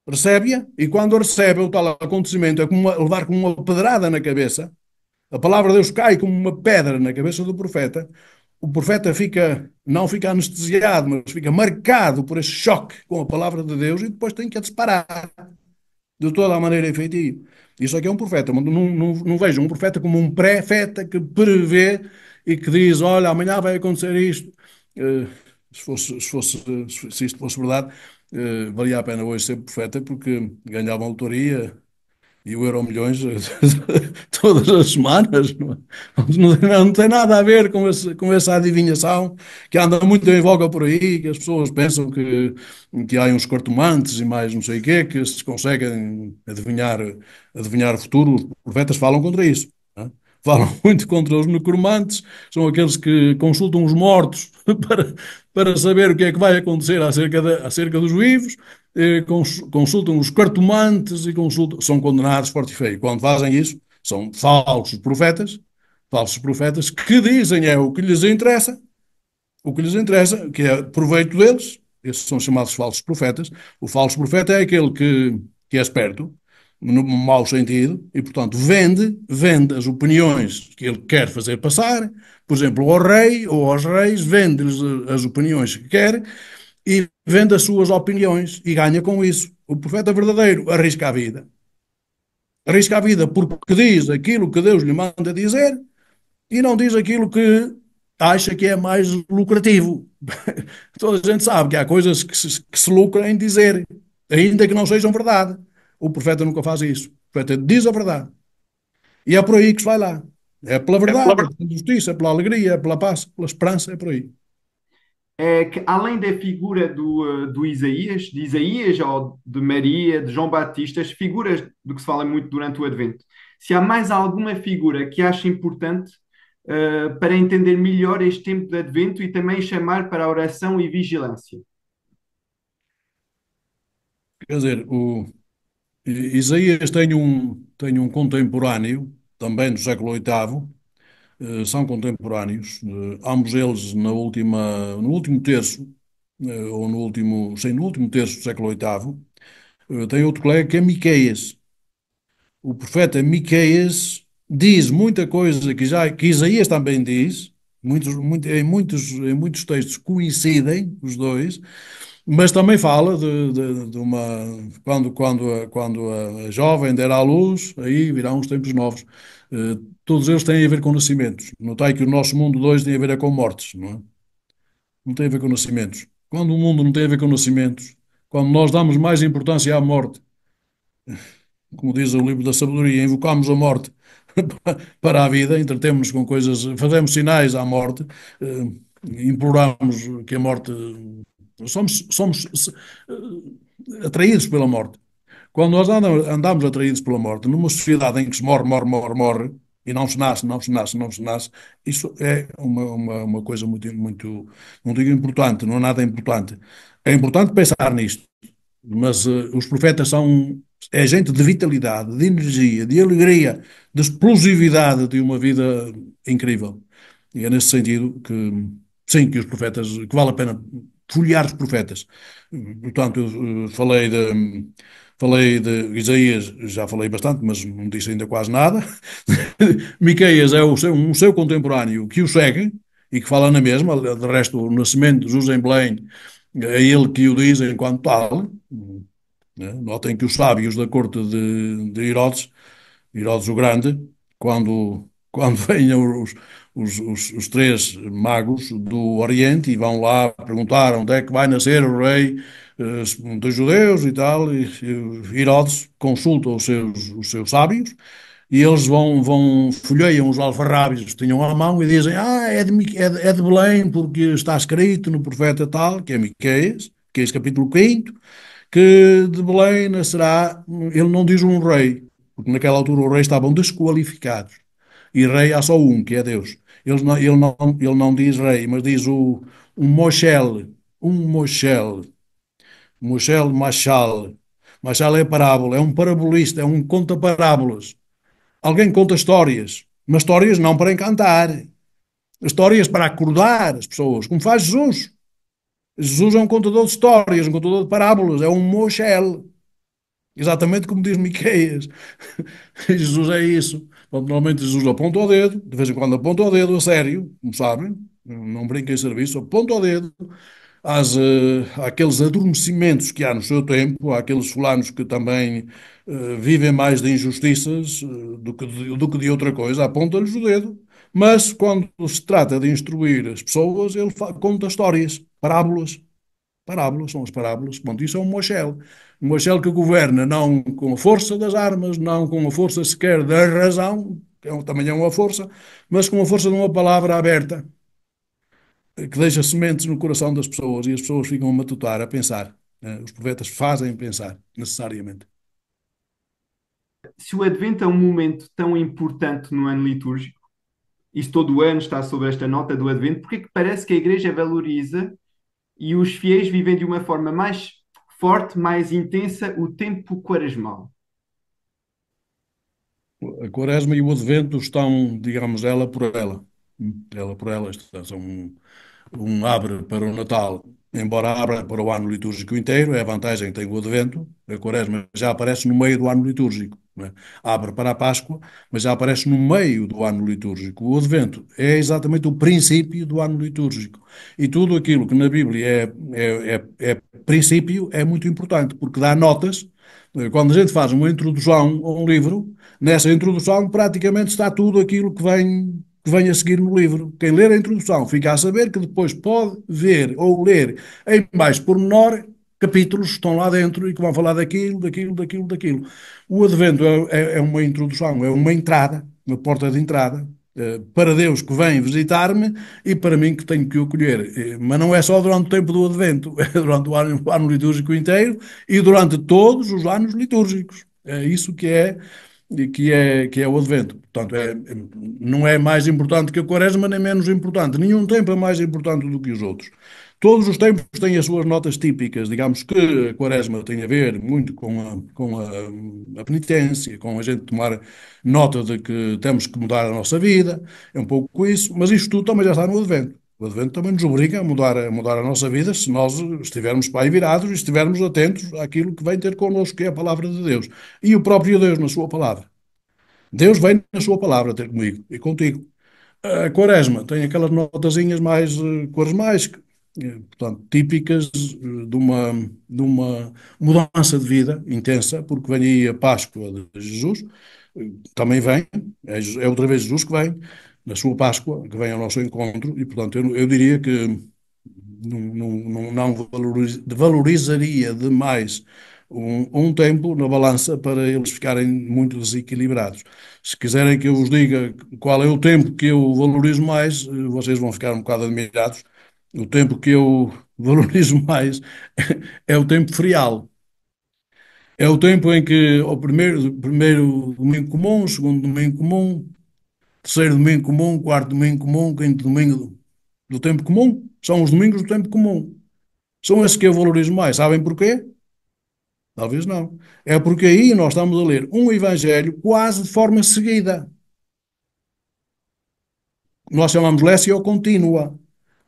[SPEAKER 1] recebe-a, e quando a recebe, o tal acontecimento é como levar com uma pedrada na cabeça. A palavra de Deus cai como uma pedra na cabeça do profeta. O profeta não fica anestesiado, mas fica marcado por esse choque com a palavra de Deus e depois tem que a disparar de toda a maneira efetiva. Isso aqui é um profeta. Não vejo um profeta como um pré-feta que prevê e que diz: olha, amanhã vai acontecer isto. Eh, se isto fosse verdade, valia a pena hoje ser profeta porque ganhava autoria e o Euromilhões todas as semanas. Não tem nada a ver com essa adivinhação que anda muito em voga por aí, que as pessoas pensam que há uns cartomantes e mais não sei o quê, que se conseguem adivinhar o futuro. Os profetas falam contra isso. Não é? falam muito contra os necromantes, são aqueles que consultam os mortos para, para saber o que é que vai acontecer acerca dos vivos, consultam os cartomantes e consultam, são condenados forte e feio. Quando fazem isso, são falsos profetas que dizem é o que lhes interessa, que é proveito deles, esses são chamados falsos profetas. O falso profeta é aquele que é esperto, no mau sentido, e, portanto, vende as opiniões que ele quer fazer passar, por exemplo, ao rei ou aos reis, vende-lhes as opiniões que quer e vende as suas opiniões e ganha com isso. O profeta verdadeiro arrisca a vida. Arrisca a vida porque diz aquilo que Deus lhe manda dizer e não diz aquilo que acha que é mais lucrativo. Toda a gente sabe que há coisas que se lucram em dizer, ainda que não sejam verdade. O profeta nunca faz isso. O profeta diz a verdade. E é por aí que se vai lá. É pela
[SPEAKER 2] É pela
[SPEAKER 1] verdade, é
[SPEAKER 2] verdade.
[SPEAKER 1] pela justiça, é pela alegria, é pela paz, pela esperança, é por aí.
[SPEAKER 2] É que além da figura do Isaías, de Isaías ou de Maria, de João Batista, as figuras do que se fala muito durante o Advento, se há mais alguma figura que acha importante para entender melhor este tempo de Advento e também chamar para a oração e vigilância.
[SPEAKER 1] Quer dizer, o Isaías tem um contemporâneo, também do século VIII, são contemporâneos, ambos eles no último terço, ou no último, sim, no último terço do século VIII. Tem outro colega que é Miqueias. O profeta Miqueias diz muita coisa que Isaías também diz, em muitos textos coincidem os dois, mas também fala de uma quando a jovem der à luz, aí virão os tempos novos. Todos eles têm a ver com nascimentos. Notai que o nosso mundo de hoje tem a ver é com mortes, não é? Não tem a ver com nascimentos. Quando o mundo não tem a ver com nascimentos, quando nós damos mais importância à morte, como diz o livro da sabedoria, invocamos a morte para a vida, entretemos-nos com coisas, fazemos sinais à morte, imploramos que a morte. Somos atraídos pela morte. Quando nós andamos atraídos pela morte, numa sociedade em que se morre, morre, morre, morre, e não se nasce, não se nasce, não se nasce, isso é uma coisa muito, muito, não digo importante, não é nada importante. É importante pensar nisto, mas os profetas é gente de vitalidade, de energia, de alegria, de explosividade de uma vida incrível. E é nesse sentido que, sim, que os profetas, que vale a pena folhear os profetas. Portanto, eu falei de Isaías, já falei bastante, mas não disse ainda quase nada. Miqueias é um seu contemporâneo que o segue e que fala na mesma. De resto, o nascimento de Jesus em Belém é ele que o diz enquanto tal, né? Notem que os sábios da corte de Herodes o Grande, quando venham os três magos do Oriente e vão lá perguntar onde é que vai nascer o rei dos judeus e tal, e Herodes consulta os seus sábios e eles folheiam os alfarrábios que tinham à mão e dizem: é de Belém, porque está escrito no profeta tal, que é Miqueias capítulo 5, que de Belém nascerá. Ele não diz um rei, porque naquela altura os reis estavam desqualificados. E rei há só um, que é Deus. Ele não diz rei, mas diz um Moshel, Machal. Machal é parábola, é um parabolista, é um conta parábolas. Alguém conta histórias, mas histórias não para encantar, histórias para acordar as pessoas, como faz Jesus. Jesus é um contador de histórias, um contador de parábolas, é um Moshel. Exatamente como diz Miqueias. Jesus é isso. Normalmente Jesus aponta o dedo, de vez em quando aponta o dedo, a sério, como sabem, não brinca em serviço, aponta o dedo àqueles adormecimentos que há no seu tempo, àqueles fulanos que também vivem mais de injustiças do que de outra coisa, aponta-lhes o dedo. Mas quando se trata de instruir as pessoas, ele conta histórias, parábolas. Parábolas, são as parábolas. Bom, isso é um Mochel que governa não com a força das armas, não com a força sequer da razão, que também é uma força, mas com a força de uma palavra aberta, que deixa sementes no coração das pessoas e as pessoas ficam a matutar, a pensar. Os profetas fazem pensar, necessariamente.
[SPEAKER 2] se o Advento é um momento tão importante no ano litúrgico, e se todo o ano está sob esta nota do Advento, porque é que parece que a Igreja valoriza e os fiéis vivem de uma forma mais forte, mais intensa, o tempo quaresmal?
[SPEAKER 1] A Quaresma e o Advento estão, digamos, ela por ela. Ela por ela, são um abre para o Natal, embora abra para o ano litúrgico inteiro, é a vantagem que tem o Advento. A Quaresma já aparece no meio do ano litúrgico, não é? Abre para a Páscoa, mas já aparece no meio do ano litúrgico. O Advento é exatamente o princípio do ano litúrgico. E tudo aquilo que na Bíblia é princípio é muito importante, porque dá notas. Quando a gente faz uma introdução a um livro, nessa introdução praticamente está tudo aquilo que vem a seguir no livro. Quem ler a introdução fica a saber que depois pode ver ou ler em mais pormenor capítulos que estão lá dentro e que vão falar daquilo, daquilo, daquilo, daquilo. O Advento é uma introdução, é uma entrada, uma porta de entrada, para Deus que vem visitar-me e para mim que tenho que o acolher. Mas não é só durante o tempo do Advento, é durante o ano litúrgico inteiro e durante todos os anos litúrgicos. É isso que é o Advento. Portanto, não é mais importante que a Quaresma, nem menos importante. Nenhum tempo é mais importante do que os outros. Todos os tempos têm as suas notas típicas. Digamos que a Quaresma tem a ver muito com a penitência, com a gente tomar nota de que temos que mudar a nossa vida. É um pouco isso, mas isto tudo também já está no Advento. O Advento também nos obriga a mudar a nossa vida se nós estivermos para aí virados e estivermos atentos àquilo que vem ter connosco, que é a palavra de Deus. E o próprio Deus na sua palavra. Deus vem na sua palavra ter comigo e contigo. A Quaresma tem aquelas notazinhas mais quaresmais, portanto, típicas de uma mudança de vida intensa, porque vem aí a Páscoa de Jesus, também vem, é outra vez Jesus que vem, na sua Páscoa, que vem ao nosso encontro, e portanto eu diria que não valorizaria demais um tempo na balança para eles ficarem muito desequilibrados. Se quiserem que eu vos diga qual é o tempo que eu valorizo mais, vocês vão ficar um bocado admirados. O tempo que eu valorizo mais é o tempo ferial. É o tempo em que o primeiro domingo comum, segundo domingo comum, terceiro domingo comum, quarto domingo comum, quinto domingo do tempo comum, são os domingos do tempo comum. São esses que eu valorizo mais. Sabem porquê? Talvez não. É porque aí nós estamos a ler um evangelho quase de forma seguida. Nós chamamos lécio contínua,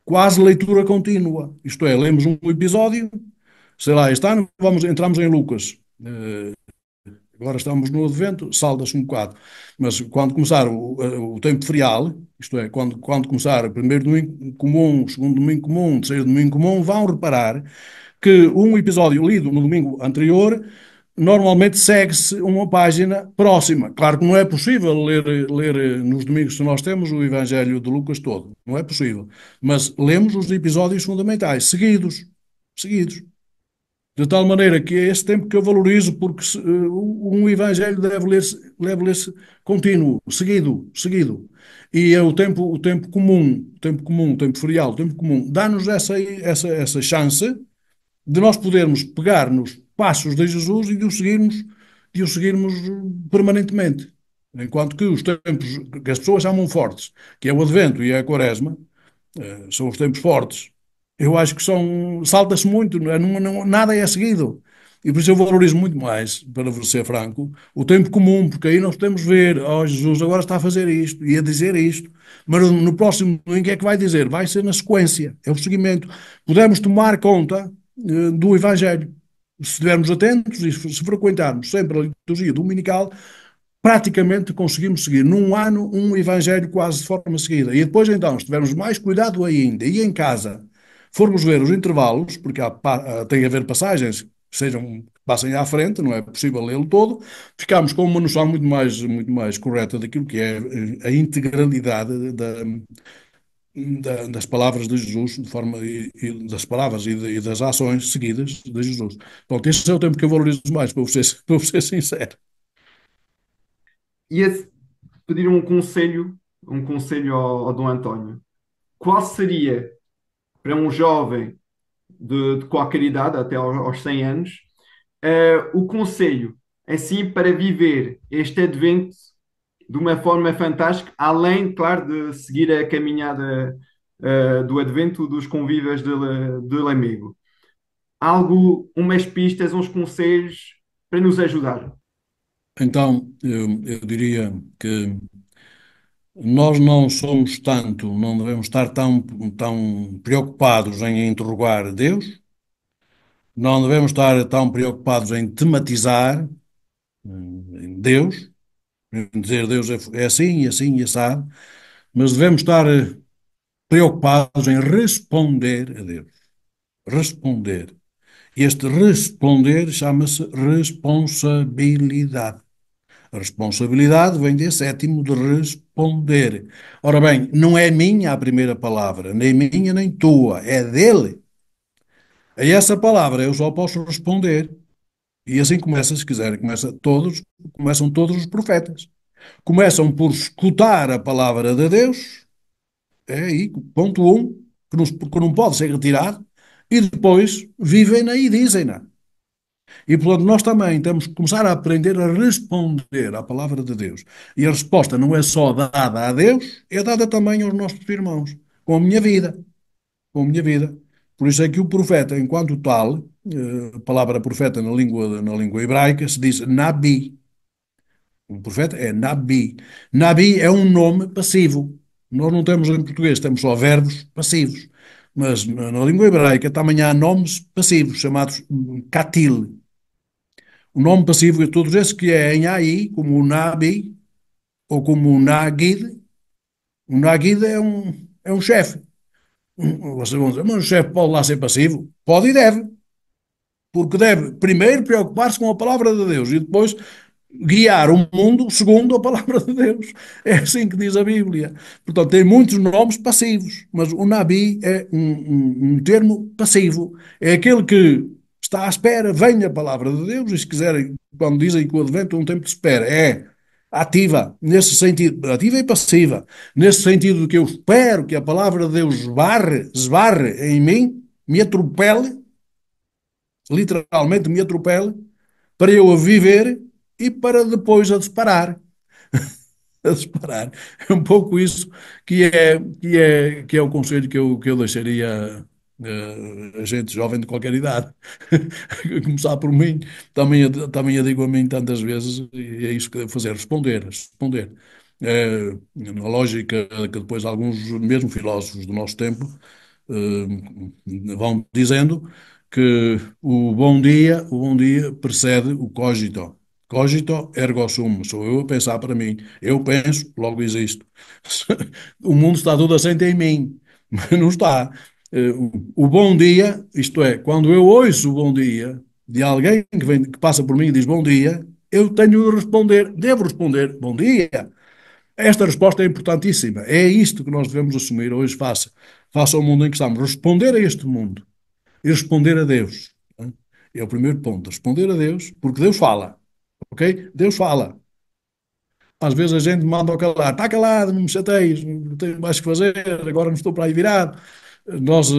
[SPEAKER 1] quase leitura contínua. Isto é, lemos um episódio, sei lá, este ano entramos em Lucas. Agora estamos no Advento, salda-se um bocado. Mas quando começar o tempo ferial, isto é, quando começar o primeiro domingo comum, o segundo domingo comum, o terceiro domingo comum, vão reparar que um episódio lido no domingo anterior normalmente segue-se uma página próxima. Claro que não é possível ler nos domingos que nós temos o Evangelho de Lucas todo. Não é possível. Mas lemos os episódios fundamentais, seguidos. Seguidos. De tal maneira que é esse tempo que eu valorizo, porque um evangelho deve ler-se contínuo, seguido, seguido. E é o tempo ferial, o tempo comum, dá-nos essa chance de nós podermos pegar nos passos de Jesus e de o seguirmos permanentemente. Enquanto que os tempos que as pessoas chamam fortes, que é o Advento e a Quaresma, são os tempos fortes. Eu acho que salta-se muito, nada é seguido. E por isso eu valorizo muito mais, para vos ser franco, o tempo comum, porque aí nós podemos ver, oh, Jesus agora está a fazer isto e a dizer isto, mas no próximo em que é que vai dizer? Vai ser na sequência, é o seguimento. Podemos tomar conta do Evangelho. Se estivermos atentos e se frequentarmos sempre a liturgia dominical, praticamente conseguimos seguir num ano um evangelho quase de forma seguida. E depois, então, se tivermos mais cuidado ainda e em casa formos ver os intervalos, porque tem a haver passagens que passem à frente, não é possível lê-lo todo, ficamos com uma noção muito mais correta daquilo que é a integralidade das palavras de Jesus, de forma, e das palavras e das ações seguidas de Jesus. Pronto, este é o tempo que eu valorizo mais, para vos ser sincero.
[SPEAKER 2] Ia pedir um conselho ao Dom António. Qual seria para um jovem de qualquer idade, até aos 100 anos, o conselho? assim para viver este advento de uma forma fantástica, além, claro, de seguir a caminhada do advento dos convívas de Lamego. Algo, umas pistas, uns conselhos para nos ajudar.
[SPEAKER 1] Então, eu diria que nós não somos tanto, não devemos estar tão preocupados em interrogar Deus, não devemos estar tão preocupados em tematizar em Deus, em dizer Deus é assim e assim e assado, mas devemos estar preocupados em responder a Deus. Responder. Este responder chama-se responsabilidade. A responsabilidade vem de sétimo de responder. Ora bem, não é minha a primeira palavra, nem minha nem tua, é dele. A essa palavra eu só posso responder. E assim começa, se quiser, começam todos os profetas. Começam por escutar a palavra de Deus, é aí, ponto um, que não pode ser retirado, e depois vivem-na e dizem-na. E, portanto, nós também temos que começar a aprender a responder à palavra de Deus. E a resposta não é só dada a Deus, é dada também aos nossos irmãos, com a minha vida, com a minha vida. Por isso é que o profeta, enquanto tal, a palavra profeta na língua hebraica se diz Nabi. O profeta é Nabi. Nabi é um nome passivo. Nós não temos em português, temos só verbos passivos. Mas na língua hebraica também há nomes passivos, chamados katil. O nome passivo de todos esses que é em AI, como o Nabi ou como o Nagid. O Nagid é um chefe. Vocês vão dizer, mas o chefe pode lá ser passivo? Pode e deve, porque deve primeiro preocupar-se com a palavra de Deus e depois guiar o mundo segundo a palavra de Deus. É assim que diz a Bíblia. Portanto, tem muitos nomes passivos, mas o Nabi é um termo passivo. É aquele que está à espera, vem a palavra de Deus, e se quiserem, quando dizem que o advento é um tempo de espera, é ativa, nesse sentido, ativa e passiva, nesse sentido de que eu espero que a palavra de Deus esbarre em mim, me atropele, literalmente me atropele, para eu a viver e para depois a disparar. A disparar. É um pouco isso que é o conselho que eu deixaria a gente jovem de qualquer idade. Começar por mim, também a digo a mim tantas vezes, e é isso que devo fazer, responder. Na lógica que depois alguns, mesmo filósofos do nosso tempo, vão dizendo que o bom dia precede o cogito. Cogito ergo sum. Sou eu a pensar para mim. Eu penso, logo existo. O mundo está todo assente em mim, mas não está. O bom dia, isto é, quando eu ouço o bom dia de alguém que passa por mim e diz bom dia, eu tenho de responder, devo responder bom dia. Esta resposta é importantíssima. É isto que nós devemos assumir hoje face ao mundo em que estamos. Responder a este mundo e responder a Deus. É o primeiro ponto. Responder a Deus, porque Deus fala. Ok? Deus fala. Às vezes a gente manda ao calar. Está calado, não me chateias, não tenho mais que fazer, agora não estou para aí virado. Nós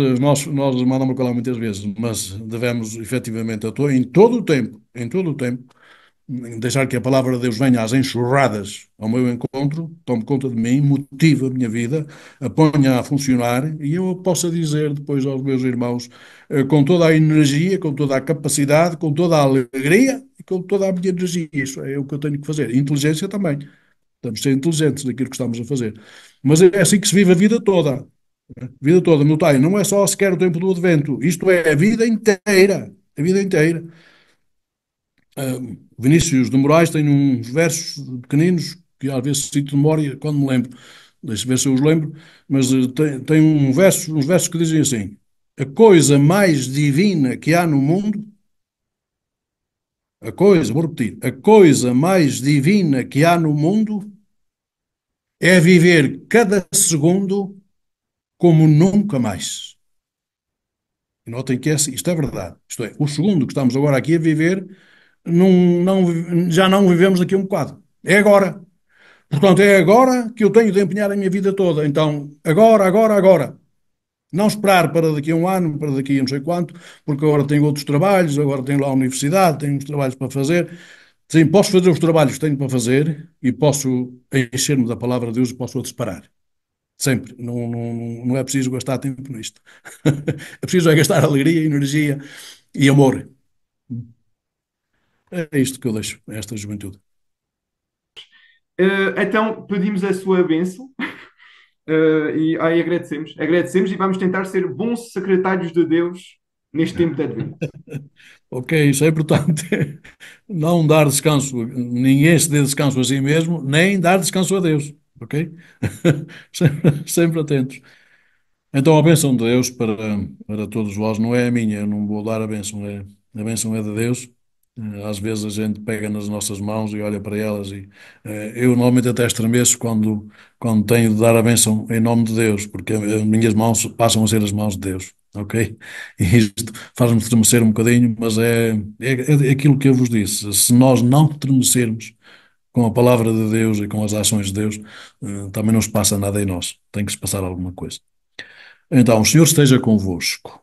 [SPEAKER 1] mandamos ao calar muitas vezes, mas devemos efetivamente, em todo o tempo, deixar que a palavra de Deus venha às enxurradas ao meu encontro, tome conta de mim, motive a minha vida, a ponha a funcionar e eu possa dizer depois aos meus irmãos, com toda a energia, com toda a capacidade, com toda a alegria e com toda a minha energia. Isso é o que eu tenho que fazer. Inteligência também. Temos de ser inteligentes naquilo que estamos a fazer. Mas é assim que se vive a vida toda. A vida toda, notai, não é só sequer o tempo do advento. Isto é a vida inteira. A vida inteira. Vinícius de Moraes tem uns versos pequeninos que às vezes cito de memória quando me lembro. Deixa ver se eu os lembro, mas tem uns versos que dizem assim: a coisa mais divina que há no mundo, vou repetir, a coisa mais divina que há no mundo é viver cada segundo como nunca mais. E notem que isto é verdade. Isto é, o segundo que estamos agora aqui a viver, já não vivemos daqui a um bocado. É agora. Portanto, é agora que eu tenho de empenhar a minha vida toda. Então, agora, agora, agora. Não esperar para daqui a um ano, para daqui a não sei quanto, porque agora tenho outros trabalhos, agora tenho lá a universidade, tenho uns trabalhos para fazer. Sim, posso fazer os trabalhos que tenho para fazer e posso encher-me da palavra de Deus e posso a disparar. Sempre. Não é preciso gastar tempo nisto. É preciso é gastar alegria, energia e amor. É isto que eu deixo a esta juventude.
[SPEAKER 2] Então, pedimos a sua bênção. E aí agradecemos. Agradecemos e vamos tentar ser bons secretários de Deus neste tempo de Advento.
[SPEAKER 1] Ok, isso é importante. Não dar descanso, ninguém se dê descanso a si mesmo, nem dar descanso a Deus. Ok? Sempre atentos. Então a bênção de Deus para todos vós não é a minha, eu não vou dar a bênção é de Deus. Às vezes a gente pega nas nossas mãos e olha para elas e eu normalmente até estremeço quando tenho de dar a bênção em nome de Deus, porque as minhas mãos passam a ser as mãos de Deus, ok? E isto faz-me estremecer um bocadinho, mas é aquilo que eu vos disse. Se nós não estremecermos com a palavra de Deus e com as ações de Deus, também não se passa nada em nós. Tem que se passar alguma coisa. Então, o Senhor esteja convosco.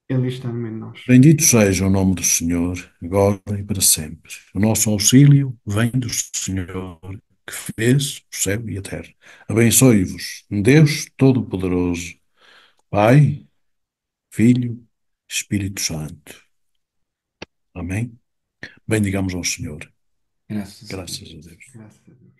[SPEAKER 2] Ele está no meio de nós.
[SPEAKER 1] Bendito seja o nome do Senhor, agora e para sempre. O nosso auxílio vem do Senhor, que fez o céu e a terra. Abençoe-vos, Deus Todo-Poderoso, Pai, Filho, Espírito Santo. Amém? Bendigamos ao Senhor.
[SPEAKER 2] Graças a
[SPEAKER 1] Graças
[SPEAKER 2] Deus.
[SPEAKER 1] a Deus.
[SPEAKER 2] Graças a Deus.